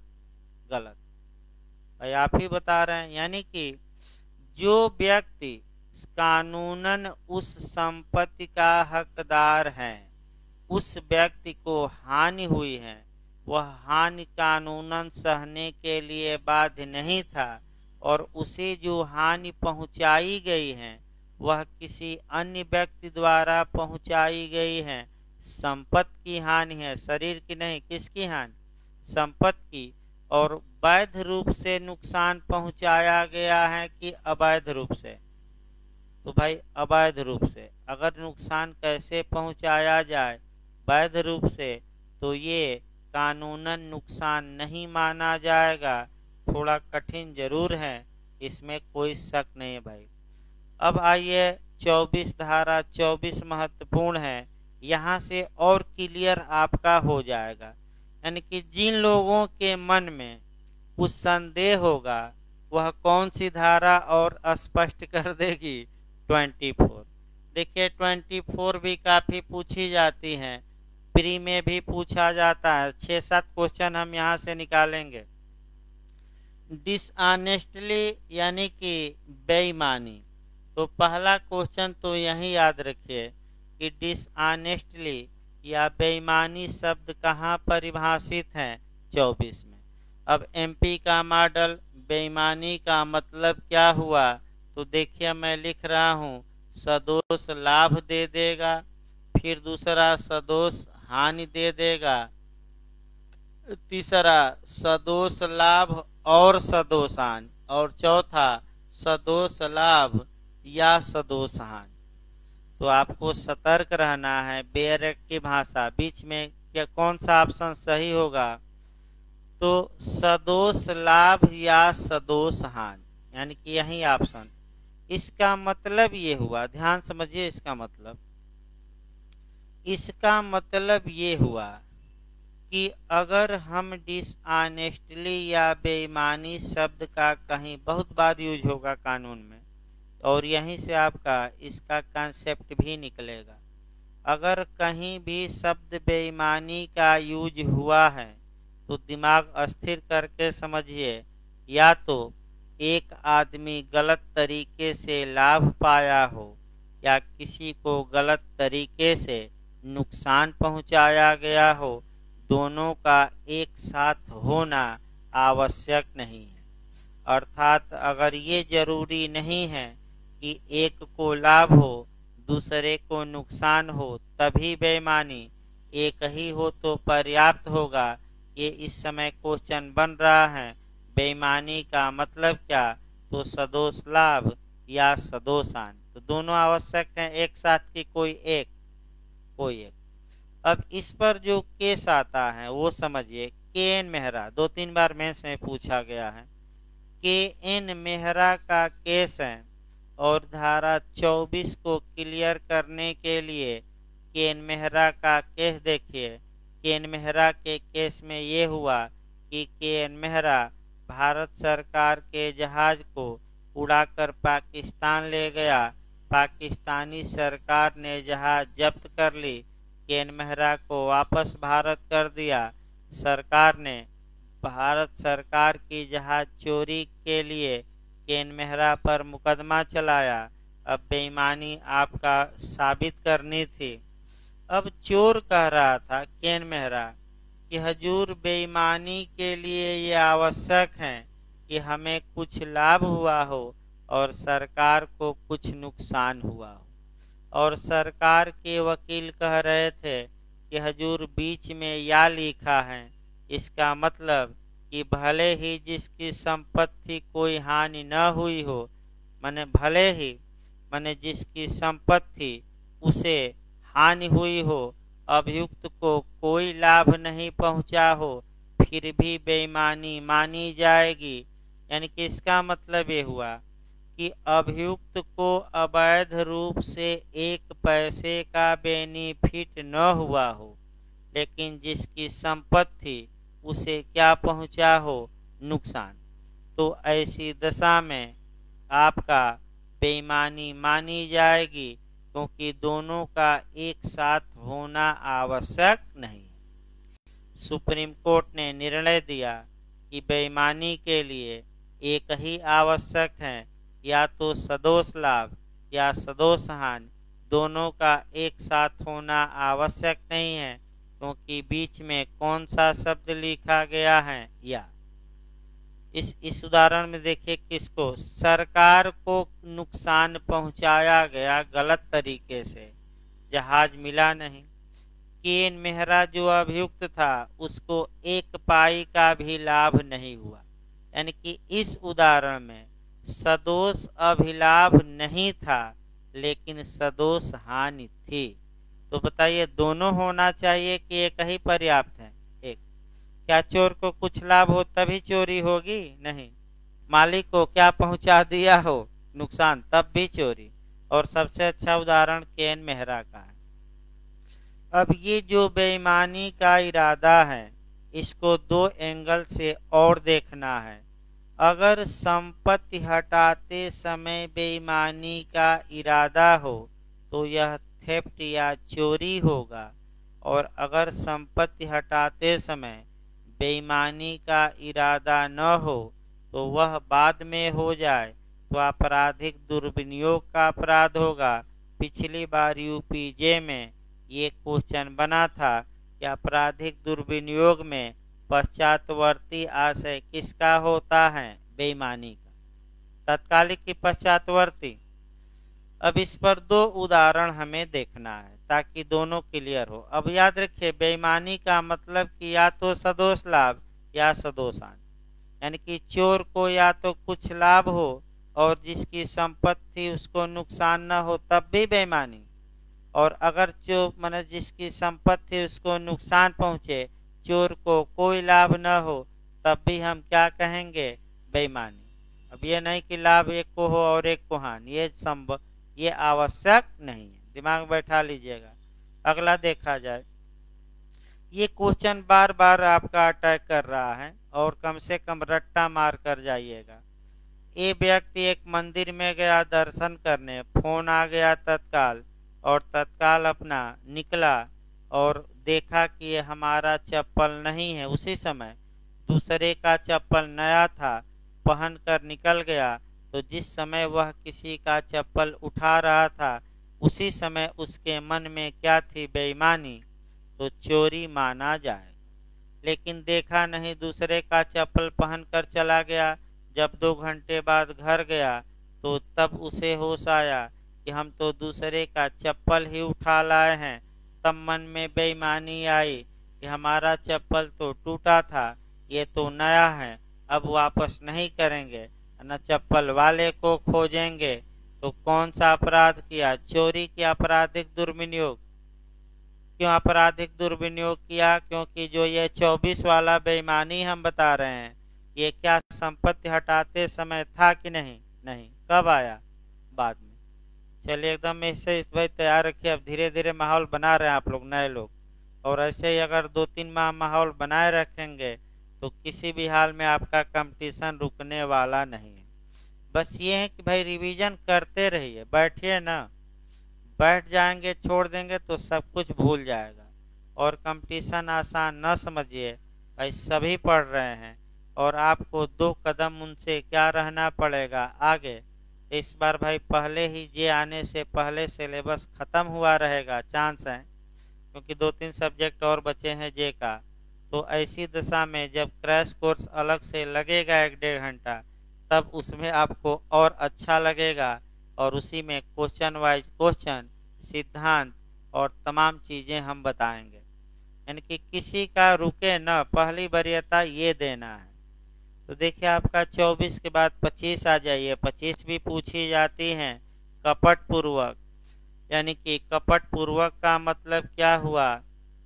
भाई आप ही बता रहे हैं, यानी कि जो व्यक्ति कानूनन उस संपत्ति का हकदार है, उस व्यक्ति को हानि हुई है, वह हानि कानूनन सहने के लिए बाध्य नहीं था, और उसे जो हानि पहुंचाई गई है वह किसी अन्य व्यक्ति द्वारा पहुंचाई गई है। संपत्ति की हानि है, शरीर की नहीं, किसकी हानि, संपत्ति की। और वैध रूप से नुकसान पहुंचाया गया है कि अवैध रूप से, तो भाई अवैध रूप से। अगर नुकसान कैसे पहुंचाया जाए, वैध रूप से, तो ये कानूनन नुकसान नहीं माना जाएगा। थोड़ा कठिन जरूर है, इसमें कोई शक नहीं है भाई। अब आइए 24 धारा 24 महत्वपूर्ण है, यहाँ से और क्लियर आपका हो जाएगा। यानी कि जिन लोगों के मन में कुछ संदेह होगा वह कौन सी धारा और स्पष्ट कर देगी, 24। देखिए 24 भी काफी पूछी जाती है, प्री में भी पूछा जाता है। 6-7 क्वेश्चन हम यहाँ से निकालेंगे। डिसऑनेस्टली यानी कि बेईमानी, तो पहला क्वेश्चन तो यही याद रखिए कि डिसऑनेस्टली या बेईमानी शब्द कहाँ परिभाषित है, 24 में। अब एमपी का मॉडल बेईमानी का मतलब क्या हुआ, तो देखिए मैं लिख रहा हूँ, सदोष लाभ दे देगा, फिर दूसरा सदोष हानि दे देगा, तीसरा सदोष लाभ और सदोष हानि, और चौथा सदोष लाभ या सदोष हानि। तो आपको सतर्क रहना है, बेयरक की भाषा। बीच में क्या कौन सा ऑप्शन सही होगा, तो सदोष लाभ या सदोष हानि, यानी कि यही ऑप्शन। इसका मतलब ये हुआ, ध्यान समझिए, इसका मतलब ये हुआ कि अगर हम डिसऑनेस्टली या बेईमानी शब्द का कहीं बहुत बार यूज होगा कानून में, और यहीं से आपका इसका कॉन्सेप्ट भी निकलेगा। अगर कहीं भी शब्द बेईमानी का यूज हुआ है तो दिमाग स्थिर करके समझिए, या तो एक आदमी गलत तरीके से लाभ पाया हो, या किसी को गलत तरीके से नुकसान पहुंचाया गया हो। दोनों का एक साथ होना आवश्यक नहीं है। अर्थात अगर ये जरूरी नहीं है कि एक को लाभ हो दूसरे को नुकसान हो तभी बेईमानी, एक ही हो तो पर्याप्त होगा। ये इस समय क्वेश्चन बन रहा है, बेईमानी का मतलब क्या, तो सदोष लाभ या सदोष हानि। तो दोनों आवश्यक हैं एक साथ की, कोई एक। अब इस पर जो केस आता है वो समझिए, के एन मेहरा, 2-3 बार में से पूछा गया है। के एन मेहरा का केस है और धारा 24 को क्लियर करने के लिए केन मेहरा का केस देखिए। केन मेहरा के केस में ये हुआ कि केन मेहरा भारत सरकार के जहाज को उड़ाकर पाकिस्तान ले गया। पाकिस्तानी सरकार ने जहाज जब्त कर ली, केन मेहरा को वापस भारत कर दिया। सरकार ने भारत सरकार की जहाज चोरी के लिए केन मेहरा पर मुकदमा चलाया। अब बेईमानी आपका साबित करनी थी। अब चोर कह रहा था केन मेहरा कि हजूर, बेईमानी के लिए ये आवश्यक है कि हमें कुछ लाभ हुआ हो और सरकार को कुछ नुकसान हुआ हो। और सरकार के वकील कह रहे थे कि हजूर, बीच में या लिखा है, इसका मतलब कि भले ही जिसकी संपत्ति कोई हानि न हुई हो, माने जिसकी संपत्ति उसे हानि हुई हो, अभियुक्त को कोई लाभ नहीं पहुंचा हो, फिर भी बेईमानी मानी जाएगी। यानी कि इसका मतलब ये हुआ कि अभियुक्त को अवैध रूप से एक पैसे का बेनिफिट न हुआ हो, लेकिन जिसकी संपत्ति उसे क्या पहुंचा हो, नुकसान। तो ऐसी दशा में आपका बेईमानी मानी जाएगी, क्योंकि दोनों का एक साथ होना आवश्यक नहीं है। सुप्रीम कोर्ट ने निर्णय दिया कि बेईमानी के लिए एक ही आवश्यक है, या तो सदोष लाभ या सदोष हानि, दोनों का एक साथ होना आवश्यक नहीं है, क्योंकि बीच में कौन सा शब्द लिखा गया है, या। इस उदाहरण में देखिए किसको, सरकार को नुकसान पहुंचाया गया गलत तरीके से, जहाज मिला नहीं। केन मेहरा जो अभियुक्त था उसको एक पाई का भी लाभ नहीं हुआ। यानी कि इस उदाहरण में सदोष अभिलाभ नहीं था, लेकिन सदोष हानि थी। तो बताइए, दोनों होना चाहिए कि एक ही पर्याप्त है? एक। क्या चोर को कुछ लाभ हो तभी चोरी होगी? नहीं। मालिक को क्या पहुंचा दिया हो नुकसान, तब भी चोरी। और सबसे अच्छा उदाहरण केन मेहरा का है। अब ये जो बेईमानी का इरादा है, इसको दो एंगल से और देखना है। अगर संपत्ति हटाते समय बेईमानी का इरादा हो तो यह थेफ्ट या चोरी होगा, और अगर संपत्ति हटाते समय बेईमानी का इरादा न हो तो वह बाद में हो जाए तो आपराधिक दुर्विनियोग का अपराध होगा। पिछली बार यूपीजे में ये क्वेश्चन बना था कि आपराधिक दुर्विनियोग में पश्चातवर्ती आशय किसका होता है? बेईमानी का। तत्कालिक की पश्चातवर्ती? अब इस पर दो उदाहरण हमें देखना है ताकि दोनों क्लियर हो। अब याद रखिए, बेईमानी का मतलब कि या तो सदोष लाभ या सदोष हानि। यानी कि चोर को या तो कुछ लाभ हो और जिसकी संपत्ति उसको नुकसान न हो, तब भी बेईमानी। और अगर जिसकी संपत्ति उसको नुकसान पहुंचे, चोर को कोई लाभ न हो, तब भी हम क्या कहेंगे? बेईमानी। अब ये नहीं कि लाभ एक को हो और एक को हानि, ये आवश्यक नहीं है। दिमाग में बैठा लीजिएगा। अगला देखा जाए। ये क्वेश्चन बार बार आपका अटैक कर रहा है और कम से कम रट्टा मार कर जाइएगा। ये व्यक्ति एक मंदिर में गया दर्शन करने, फोन आ गया तत्काल, और तत्काल अपना निकला और देखा कि ये हमारा चप्पल नहीं है। उसी समय दूसरे का चप्पल नया था, पहन कर निकल गया। तो जिस समय वह किसी का चप्पल उठा रहा था, उसी समय उसके मन में क्या थी? बेईमानी। तो चोरी माना जाए। लेकिन देखा नहीं, दूसरे का चप्पल पहन कर चला गया। जब 2 घंटे बाद घर गया तो तब उसे होश आया कि हम तो दूसरे का चप्पल ही उठा लाए हैं। तब मन में बेईमानी आई कि हमारा चप्पल तो टूटा था, ये तो नया है, अब वापस नहीं करेंगे, न चप्पल वाले को खोजेंगे। तो कौन सा अपराध किया? चोरी किया, आपराधिक दुर्विनियोग। क्यों आपराधिक दुर्विनियोग किया? क्योंकि जो ये 24 वाला बेईमानी हम बता रहे हैं, ये क्या संपत्ति हटाते समय था कि नहीं? नहीं। कब आया? बाद में। चलिए एकदम ऐसे भाई तैयार रखिए। अब धीरे धीरे माहौल बना रहे हैं आप लोग नए लोग, और ऐसे ही अगर 2-3 माह माहौल बनाए रखेंगे तो किसी भी हाल में आपका कंपटीशन रुकने वाला नहीं है। बस ये है कि भाई रिवीजन करते रहिए, बैठिए ना, बैठ जाएंगे छोड़ देंगे तो सब कुछ भूल जाएगा। और कंपटीशन आसान न समझिए भाई, सभी पढ़ रहे हैं और आपको 2 कदम उनसे क्या रहना पड़ेगा आगे। इस बार भाई पहले ही जे आने से पहले सिलेबस खत्म हुआ रहेगा, चांस है, क्योंकि 2-3 सब्जेक्ट और बचे हैं जे का। तो ऐसी दशा में जब क्रैश कोर्स अलग से लगेगा 1-1.5 घंटा, तब उसमें आपको और अच्छा लगेगा, और उसी में क्वेश्चन वाइज क्वेश्चन, सिद्धांत और तमाम चीज़ें हम बताएंगे। यानी कि किसी का रुके न, पहली वरीयता ये देना है। तो देखिए आपका 24 के बाद 25 आ जाइए। 25 भी पूछी जाती हैं कपट पूर्वक। यानी कि कपट पूर्वक का मतलब क्या हुआ?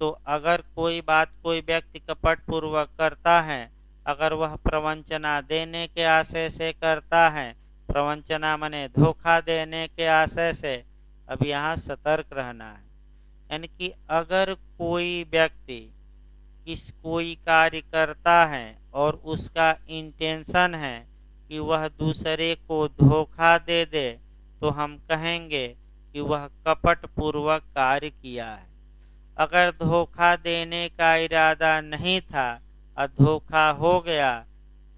तो अगर कोई बात कोई व्यक्ति कपट पूर्वक करता है, अगर वह प्रवंचना देने के आशय से करता है, प्रवंचना माने धोखा देने के आशय से, अब यहाँ सतर्क रहना है। यानी कि अगर कोई व्यक्ति कोई कार्य करता है और उसका इंटेंशन है कि वह दूसरे को धोखा दे दे, तो हम कहेंगे कि वह कपट पूर्वक कार्य किया है। अगर धोखा देने का इरादा नहीं था और धोखा हो गया,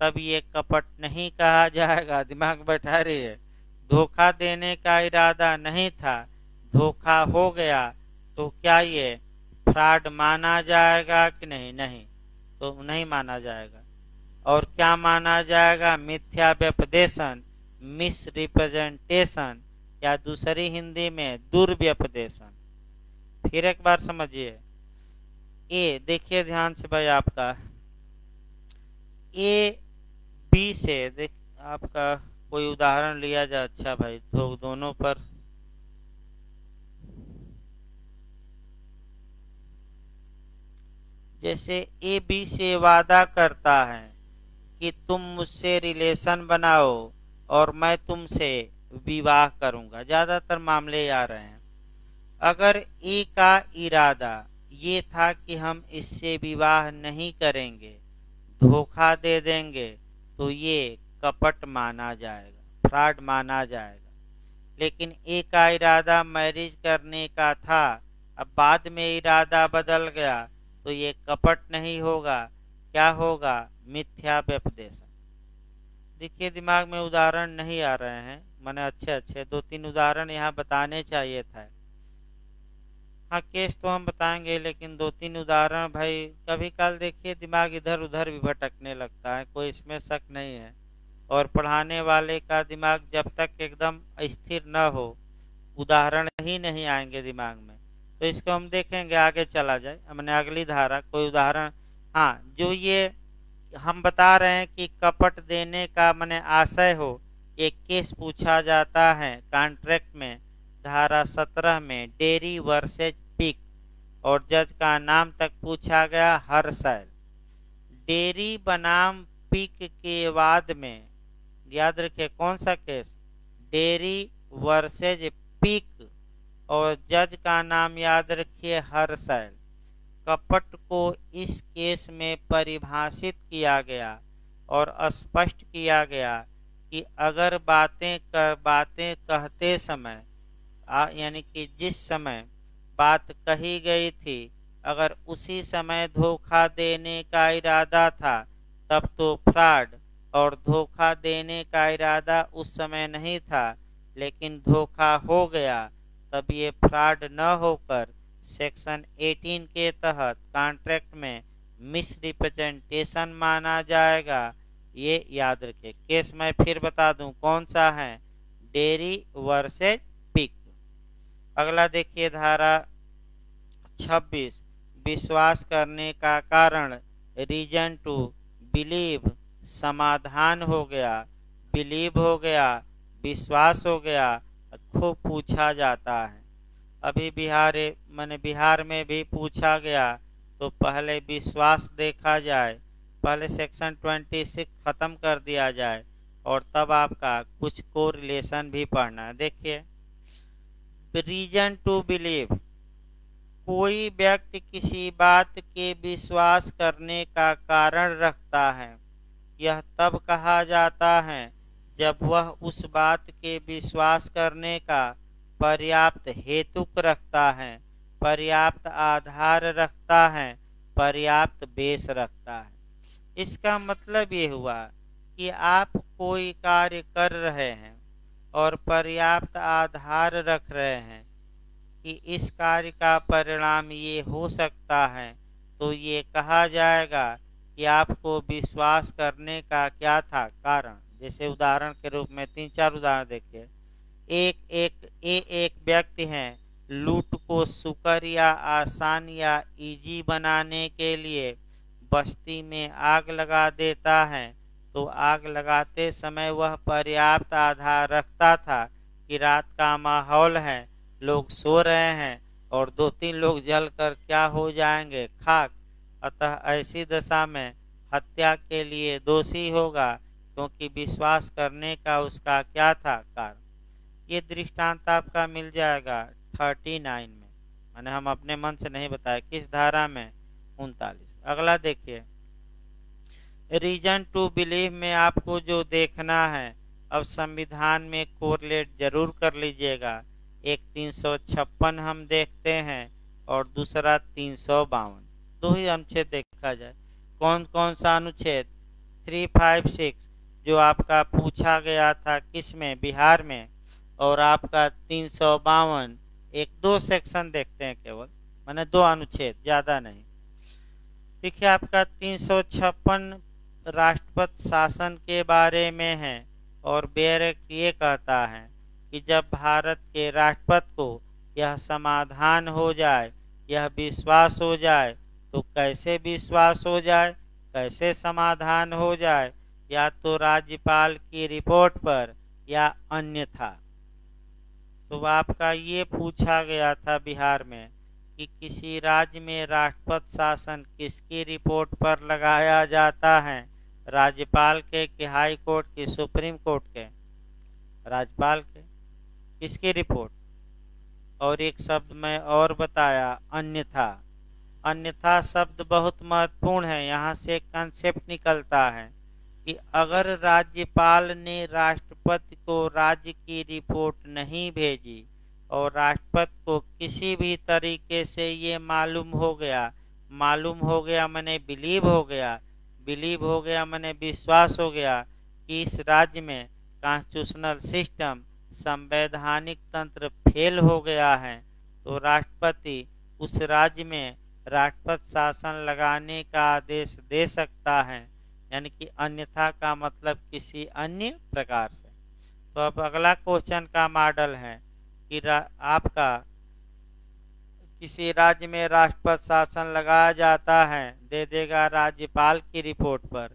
तब ये कपट नहीं कहा जाएगा। दिमाग बैठा रही है। धोखा देने का इरादा नहीं था, धोखा हो गया, तो क्या ये फ्रॉड माना जाएगा कि नहीं? नहीं, तो नहीं माना जाएगा। और क्या माना जाएगा? मिथ्या व्यपदेशन, मिस रिप्रेजेंटेशन, या दूसरी हिंदी में दुर्व्यपदेशन। फिर एक बार समझिए। ए देखिए ध्यान से भाई, आपका ए बी से देख, आपका कोई उदाहरण लिया जाए। अच्छा भाई, दोनों पर जैसे ए बी से वादा करता है कि तुम मुझसे रिलेशन बनाओ और मैं तुमसे विवाह करूंगा। ज्यादातर मामले आ रहे हैं। अगर ए का इरादा ये था कि हम इससे विवाह नहीं करेंगे, धोखा दे देंगे, तो ये कपट माना जाएगा, फ्रॉड माना जाएगा। लेकिन ए का इरादा मैरिज करने का था, अब बाद में इरादा बदल गया, तो ये कपट नहीं होगा, क्या होगा? मिथ्या व्यपदेशन। देखिए दिमाग में उदाहरण नहीं आ रहे हैं, मैंने अच्छे 2-3 उदाहरण यहाँ बताने चाहिए था। हाँ, केस तो हम बताएंगे, लेकिन 2-3 उदाहरण भाई, कभी काल देखिए दिमाग इधर उधर भी भटकने लगता है, कोई इसमें शक नहीं है। और पढ़ाने वाले का दिमाग जब तक एकदम स्थिर न हो, उदाहरण ही नहीं आएंगे दिमाग में। तो इसको हम देखेंगे, आगे चला जाए। हमने अगली धारा कोई उदाहरण, हाँ, जो ये हम बता रहे हैं कि कपट देने का माने आशय हो, एक केस पूछा जाता है कॉन्ट्रैक्ट में, धारा 17 में, डेयरी वर्सेज पिक, और जज का नाम तक पूछा गया हर्षैल। डेयरी बनाम पिक के बाद में, याद रखिए कौन सा केस? डेयरी वर्सेज पिक, और जज का नाम याद रखिए हर्षैल। कपट को इस केस में परिभाषित किया गया और स्पष्ट किया गया कि अगर बातें कहते समय, यानी कि जिस समय बात कही गई थी, अगर उसी समय धोखा देने का इरादा था, तब तो फ्रॉड, और धोखा देने का इरादा उस समय नहीं था लेकिन धोखा हो गया, तब ये फ्रॉड न होकर सेक्शन 18 के तहत कॉन्ट्रैक्ट में मिस रिप्रेजेंटेशन माना जाएगा। ये याद रखें। केस मैं फिर बता दूं कौन सा है? Dairy versus pick. अगला देखिए धारा 26, विश्वास करने का कारण, रीजन टू बिलीव, समाधान हो गया, बिलीव हो गया, विश्वास हो गया, खूब पूछा जाता है। अभी बिहार में भी पूछा गया, तो पहले विश्वास देखा जाए, पहले सेक्शन 26 खत्म कर दिया जाए, और तब आपका कुछ कोरिलेशन भी पढ़ना है। देखिए, रीजन टू बिलीव, कोई व्यक्ति किसी बात के विश्वास करने का कारण रखता है, यह तब कहा जाता है जब वह उस बात के विश्वास करने का पर्याप्त हेतुक रखता है, पर्याप्त आधार रखता है, पर्याप्त बेस रखता है। इसका मतलब ये हुआ कि आप कोई कार्य कर रहे हैं और पर्याप्त आधार रख रहे हैं कि इस कार्य का परिणाम ये हो सकता है, तो ये कहा जाएगा कि आपको विश्वास करने का क्या था कारण। जैसे उदाहरण के रूप में 3-4 उदाहरण देखिए। एक व्यक्ति है, लूट को सुकर या आसान या इजी बनाने के लिए बस्ती में आग लगा देता है, तो आग लगाते समय वह पर्याप्त आधार रखता था कि रात का माहौल है, लोग सो रहे हैं और 2-3 लोग जलकर क्या हो जाएंगे, खाक। अतः ऐसी दशा में हत्या के लिए दोषी होगा, क्योंकि विश्वास करने का उसका क्या था कारण। ये दृष्टांत आपका मिल जाएगा 39 में, मैंने हम अपने मन से नहीं बताया किस धारा में, 39। अगला देखिए, रीजन टू बिलीव में आपको जो देखना है, अब संविधान में कोरिलेट जरूर कर लीजिएगा। एक 356 हम देखते हैं और दूसरा 352, दो ही अनुच्छेद देखा जाए। कौन कौन सा अनुच्छेद? 356 जो आपका पूछा गया था किस में, बिहार में, और आपका 352, एक दो सेक्शन देखते हैं केवल, मैंने 2 अनुच्छेद, ज्यादा नहीं। देखिए, आपका 356 राष्ट्रपति शासन के बारे में है और बैरक ये कहता है कि जब भारत के राष्ट्रपति को यह समाधान हो जाए, यह विश्वास हो जाए, तो कैसे विश्वास हो जाए, कैसे समाधान हो जाए, या तो राज्यपाल की रिपोर्ट पर या अन्यथा। तो आपका ये पूछा गया था बिहार में कि किसी राज्य में राष्ट्रपति शासन किसकी रिपोर्ट पर लगाया जाता है, राज्यपाल के कि हाई कोर्ट की, सुप्रीम कोर्ट के? राज्यपाल के। किसकी रिपोर्ट? और एक शब्द मैं और बताया, अन्यथा। अन्यथा शब्द बहुत महत्वपूर्ण है, यहाँ से कंसेप्ट निकलता है कि अगर राज्यपाल ने राष्ट्रपति को राज्य की रिपोर्ट नहीं भेजी और राष्ट्रपति को किसी भी तरीके से ये मालूम हो गया मैंने बिलीव हो गया मैंने विश्वास हो गया कि इस राज्य में कॉन्स्टिट्यूशनल सिस्टम, संवैधानिक तंत्र फेल हो गया है, तो राष्ट्रपति उस राज्य में राष्ट्रपति शासन लगाने का आदेश दे सकता है। यानी कि अन्यथा का मतलब किसी अन्य प्रकार से। तो अब अगला क्वेश्चन का मॉडल है कि आपका किसी राज्य में राष्ट्रपति शासन लगाया जाता है, दे देगा राज्यपाल की रिपोर्ट पर,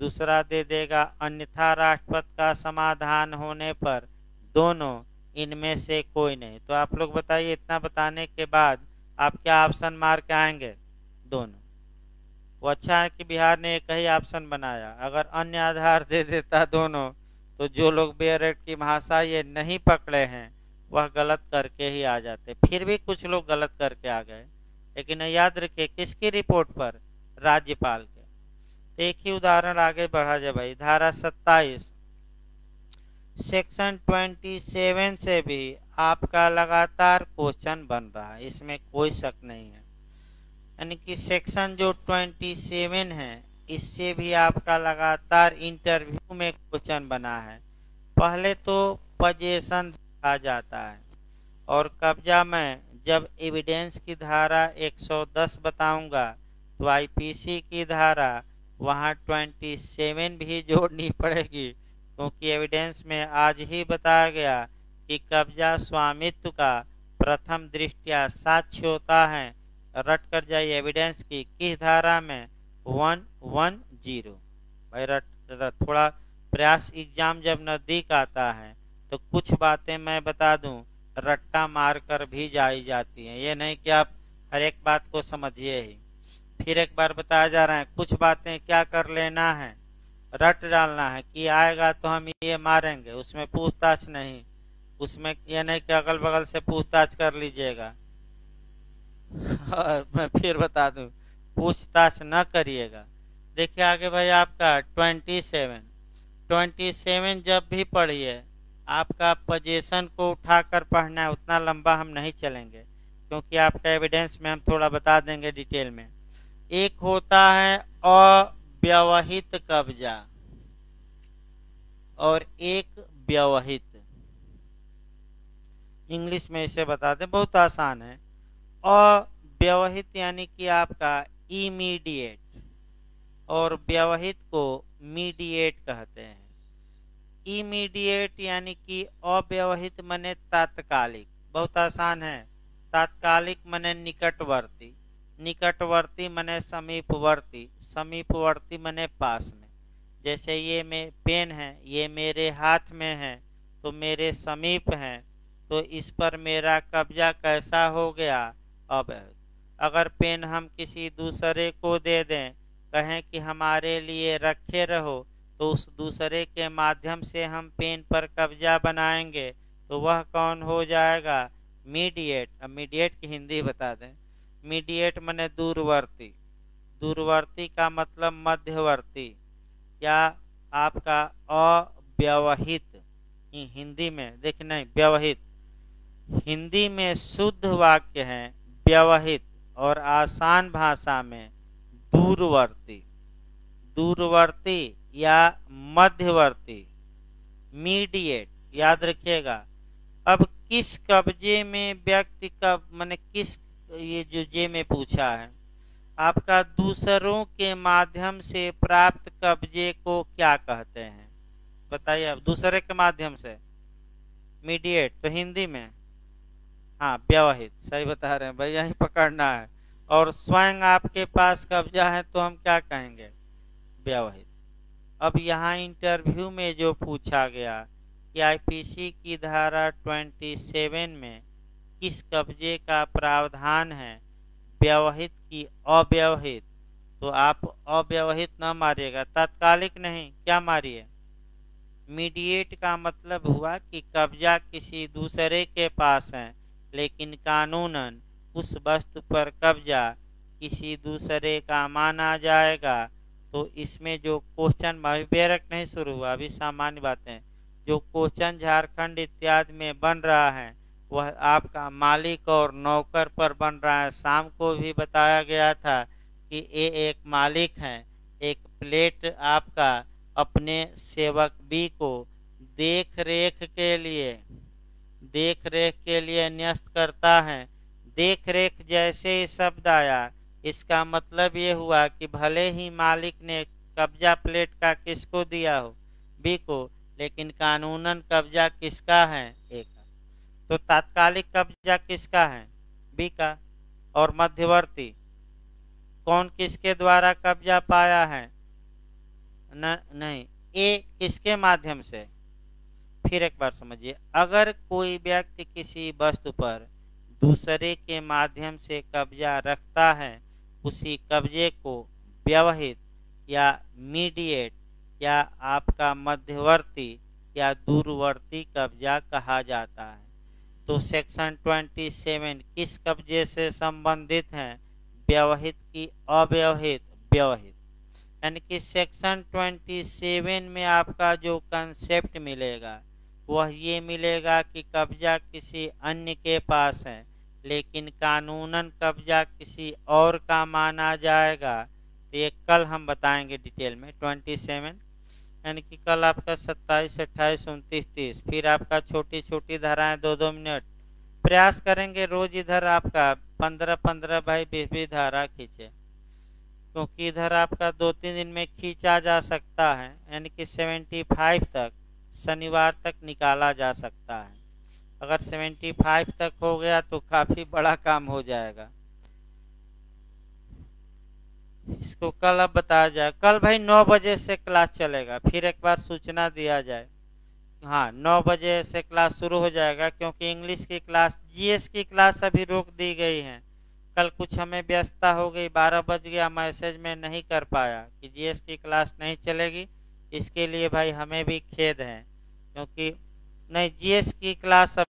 दूसरा दे देगा अन्यथा राष्ट्रपति का समाधान होने पर, दोनों इनमें से कोई नहीं। तो आप लोग बताइए, इतना बताने के बाद आप क्या ऑप्शन मार के आएंगे? दोनों। वो अच्छा है कि बिहार ने एक ही ऑप्शन बनाया, अगर अन्य आधार दे देता दोनों, तो जो लोग बेयरट की भाषा ये नहीं पकड़े हैं वह गलत करके ही आ जाते। फिर भी कुछ लोग गलत करके आ गए, लेकिन याद रखिए किसकी रिपोर्ट पर? राज्यपाल के। एक ही उदाहरण आगे बढ़ा जाए भाई, धारा 27 सेक्शन 27 से भी आपका लगातार क्वेश्चन बन रहा है, इसमें कोई शक नहीं है। यानी कि सेक्शन जो 27 है, इससे भी आपका लगातार इंटरव्यू में क्वेश्चन बना है। पहले तो पोजेशन देखा जाता है और कब्जा में जब एविडेंस की धारा 110 बताऊंगा तो आईपीसी की धारा वहां 27 भी जोड़नी पड़ेगी, क्योंकि एविडेंस में आज ही बताया गया कि कब्जा स्वामित्व का प्रथम दृष्टया साक्ष्य होता है। रट कर जाइए एविडेंस की किस धारा में? 110। भाई थोड़ा प्रयास, एग्जाम जब नजदीक आता है तो कुछ बातें मैं बता दूं, रट्टा मार कर भी जाई जाती हैं। ये नहीं कि आप हर एक बात को समझिए ही। फिर एक बार बताया जा रहा है, कुछ बातें क्या कर लेना है, रट डालना है कि आएगा तो हम ये मारेंगे, उसमें पूछताछ नहीं। उसमें ये नहीं कि अगल बगल से पूछताछ कर लीजिएगा। और मैं फिर बता दूं, पूछताछ न करिएगा। देखिए आगे भाई आपका 27। 27 जब भी पढ़िए आपका पोजीशन को उठाकर पढ़ना है, उतना लंबा हम नहीं चलेंगे क्योंकि आपका एविडेंस में हम थोड़ा बता देंगे डिटेल में। एक होता है अव्यवहित कब्जा और एक व्यवहित। इंग्लिश में इसे बता दें, बहुत आसान है। अव्यवहित यानी कि आपका इमीडिएट और व्यवहित को मीडिएट कहते हैं। इमीडिएट यानी कि अव्यवहित मने तात्कालिक, बहुत आसान है। तात्कालिक मने निकटवर्ती, निकटवर्ती मने समीपवर्ती, समीपवर्ती मने पास में। जैसे ये में पेन है, ये मेरे हाथ में है तो मेरे समीप है, तो इस पर मेरा कब्जा कैसा हो गया? अब अगर पेन हम किसी दूसरे को दे दें, कहें कि हमारे लिए रखे रहो, तो उस दूसरे के माध्यम से हम पेन पर कब्जा बनाएंगे तो वह कौन हो जाएगा? मीडिएट। अब मीडिएट की हिंदी बता दें। मीडिएट मने दूरवर्ती, दूरवर्ती का मतलब मध्यवर्ती या आपका अव्यवहित। हिंदी में देखिए, नहीं व्यवहित, हिंदी में शुद्ध वाक्य है व्यवहित और आसान भाषा में दूरवर्ती। दूरवर्ती या मध्यवर्ती, मीडिएट, याद रखिएगा। अब किस कब्जे में व्यक्ति कब माने किस, ये जो जे में पूछा है आपका दूसरों के माध्यम से प्राप्त कब्जे को क्या कहते हैं? बताइए। अब दूसरे के माध्यम से मीडिएट, तो हिंदी में हाँ व्यवहित, सही बता रहे हैं भाई, यही पकड़ना है। और स्वयं आपके पास कब्जा है तो हम क्या कहेंगे? व्यवहित। अब यहाँ इंटरव्यू में जो पूछा गया कि आईपीसी की धारा 27 में किस कब्जे का प्रावधान है, व्यवहित की अव्यवहित, तो आप अव्यवहित न मारिएगा, तात्कालिक नहीं, क्या मारिए? मीडिएट का मतलब हुआ कि कब्जा किसी दूसरे के पास है लेकिन कानूनन उस वस्तु पर कब्जा किसी दूसरे का माना जाएगा। तो इसमें जो क्वेश्चन बेरक नहीं शुरू हुआ, अभी सामान्य बातें, जो क्वेश्चन झारखंड इत्यादि में बन रहा है वह आपका मालिक और नौकर पर बन रहा है। शाम को भी बताया गया था कि ये एक मालिक है, एक प्लेट आपका अपने सेवक बी को देख रेख के लिए न्यस्त करता है। देख रेख जैसे ही शब्द आया, इसका मतलब ये हुआ कि भले ही मालिक ने कब्जा प्लेट का किसको दिया हो? बी को, लेकिन कानूनन कब्जा किसका है? ए का। तो तात्कालिक कब्जा किसका है? बी का। और मध्यवर्ती कौन किसके द्वारा कब्जा पाया है? नहीं, ए किसके माध्यम से? फिर एक बार समझिए, अगर कोई व्यक्ति किसी वस्तु पर दूसरे के माध्यम से कब्जा रखता है, उसी कब्जे को व्यवहित या मीडिएट या आपका मध्यवर्ती या दूरवर्ती कब्जा कहा जाता है। तो सेक्शन 27 किस कब्जे से संबंधित है? व्यवहित की अव्यवहित? व्यवहित। यानी कि सेक्शन 27 में आपका जो कंसेप्ट मिलेगा वह ये मिलेगा कि कब्जा किसी अन्य के पास है लेकिन कानूनन कब्जा किसी और का माना जाएगा। तो ये कल हम बताएंगे डिटेल में 27, यानी कि कल आपका 27, 28, 29, 30, फिर आपका छोटी छोटी धाराएं 2-2 मिनट प्रयास करेंगे रोज इधर आपका 15-15 बाई 20 धारा खींचे, क्योंकि इधर आपका 2-3 दिन में खींचा जा सकता है, यानी कि 75 तक शनिवार तक निकाला जा सकता है। अगर 75 तक हो गया तो काफी बड़ा काम हो जाएगा। इसको कल अब बताया जाए। कल भाई 9 बजे से क्लास चलेगा, फिर एक बार सूचना दिया जाए। हाँ, 9 बजे से क्लास शुरू हो जाएगा, क्योंकि इंग्लिश की क्लास, जीएस की क्लास अभी रोक दी गई है। कल कुछ हमें व्यस्तता हो गई, 12 बज गया, मैसेज में नहीं कर पाया कि जीएस की क्लास नहीं चलेगी, इसके लिए भाई हमें भी खेद है, क्योंकि नहीं जीएस की क्लास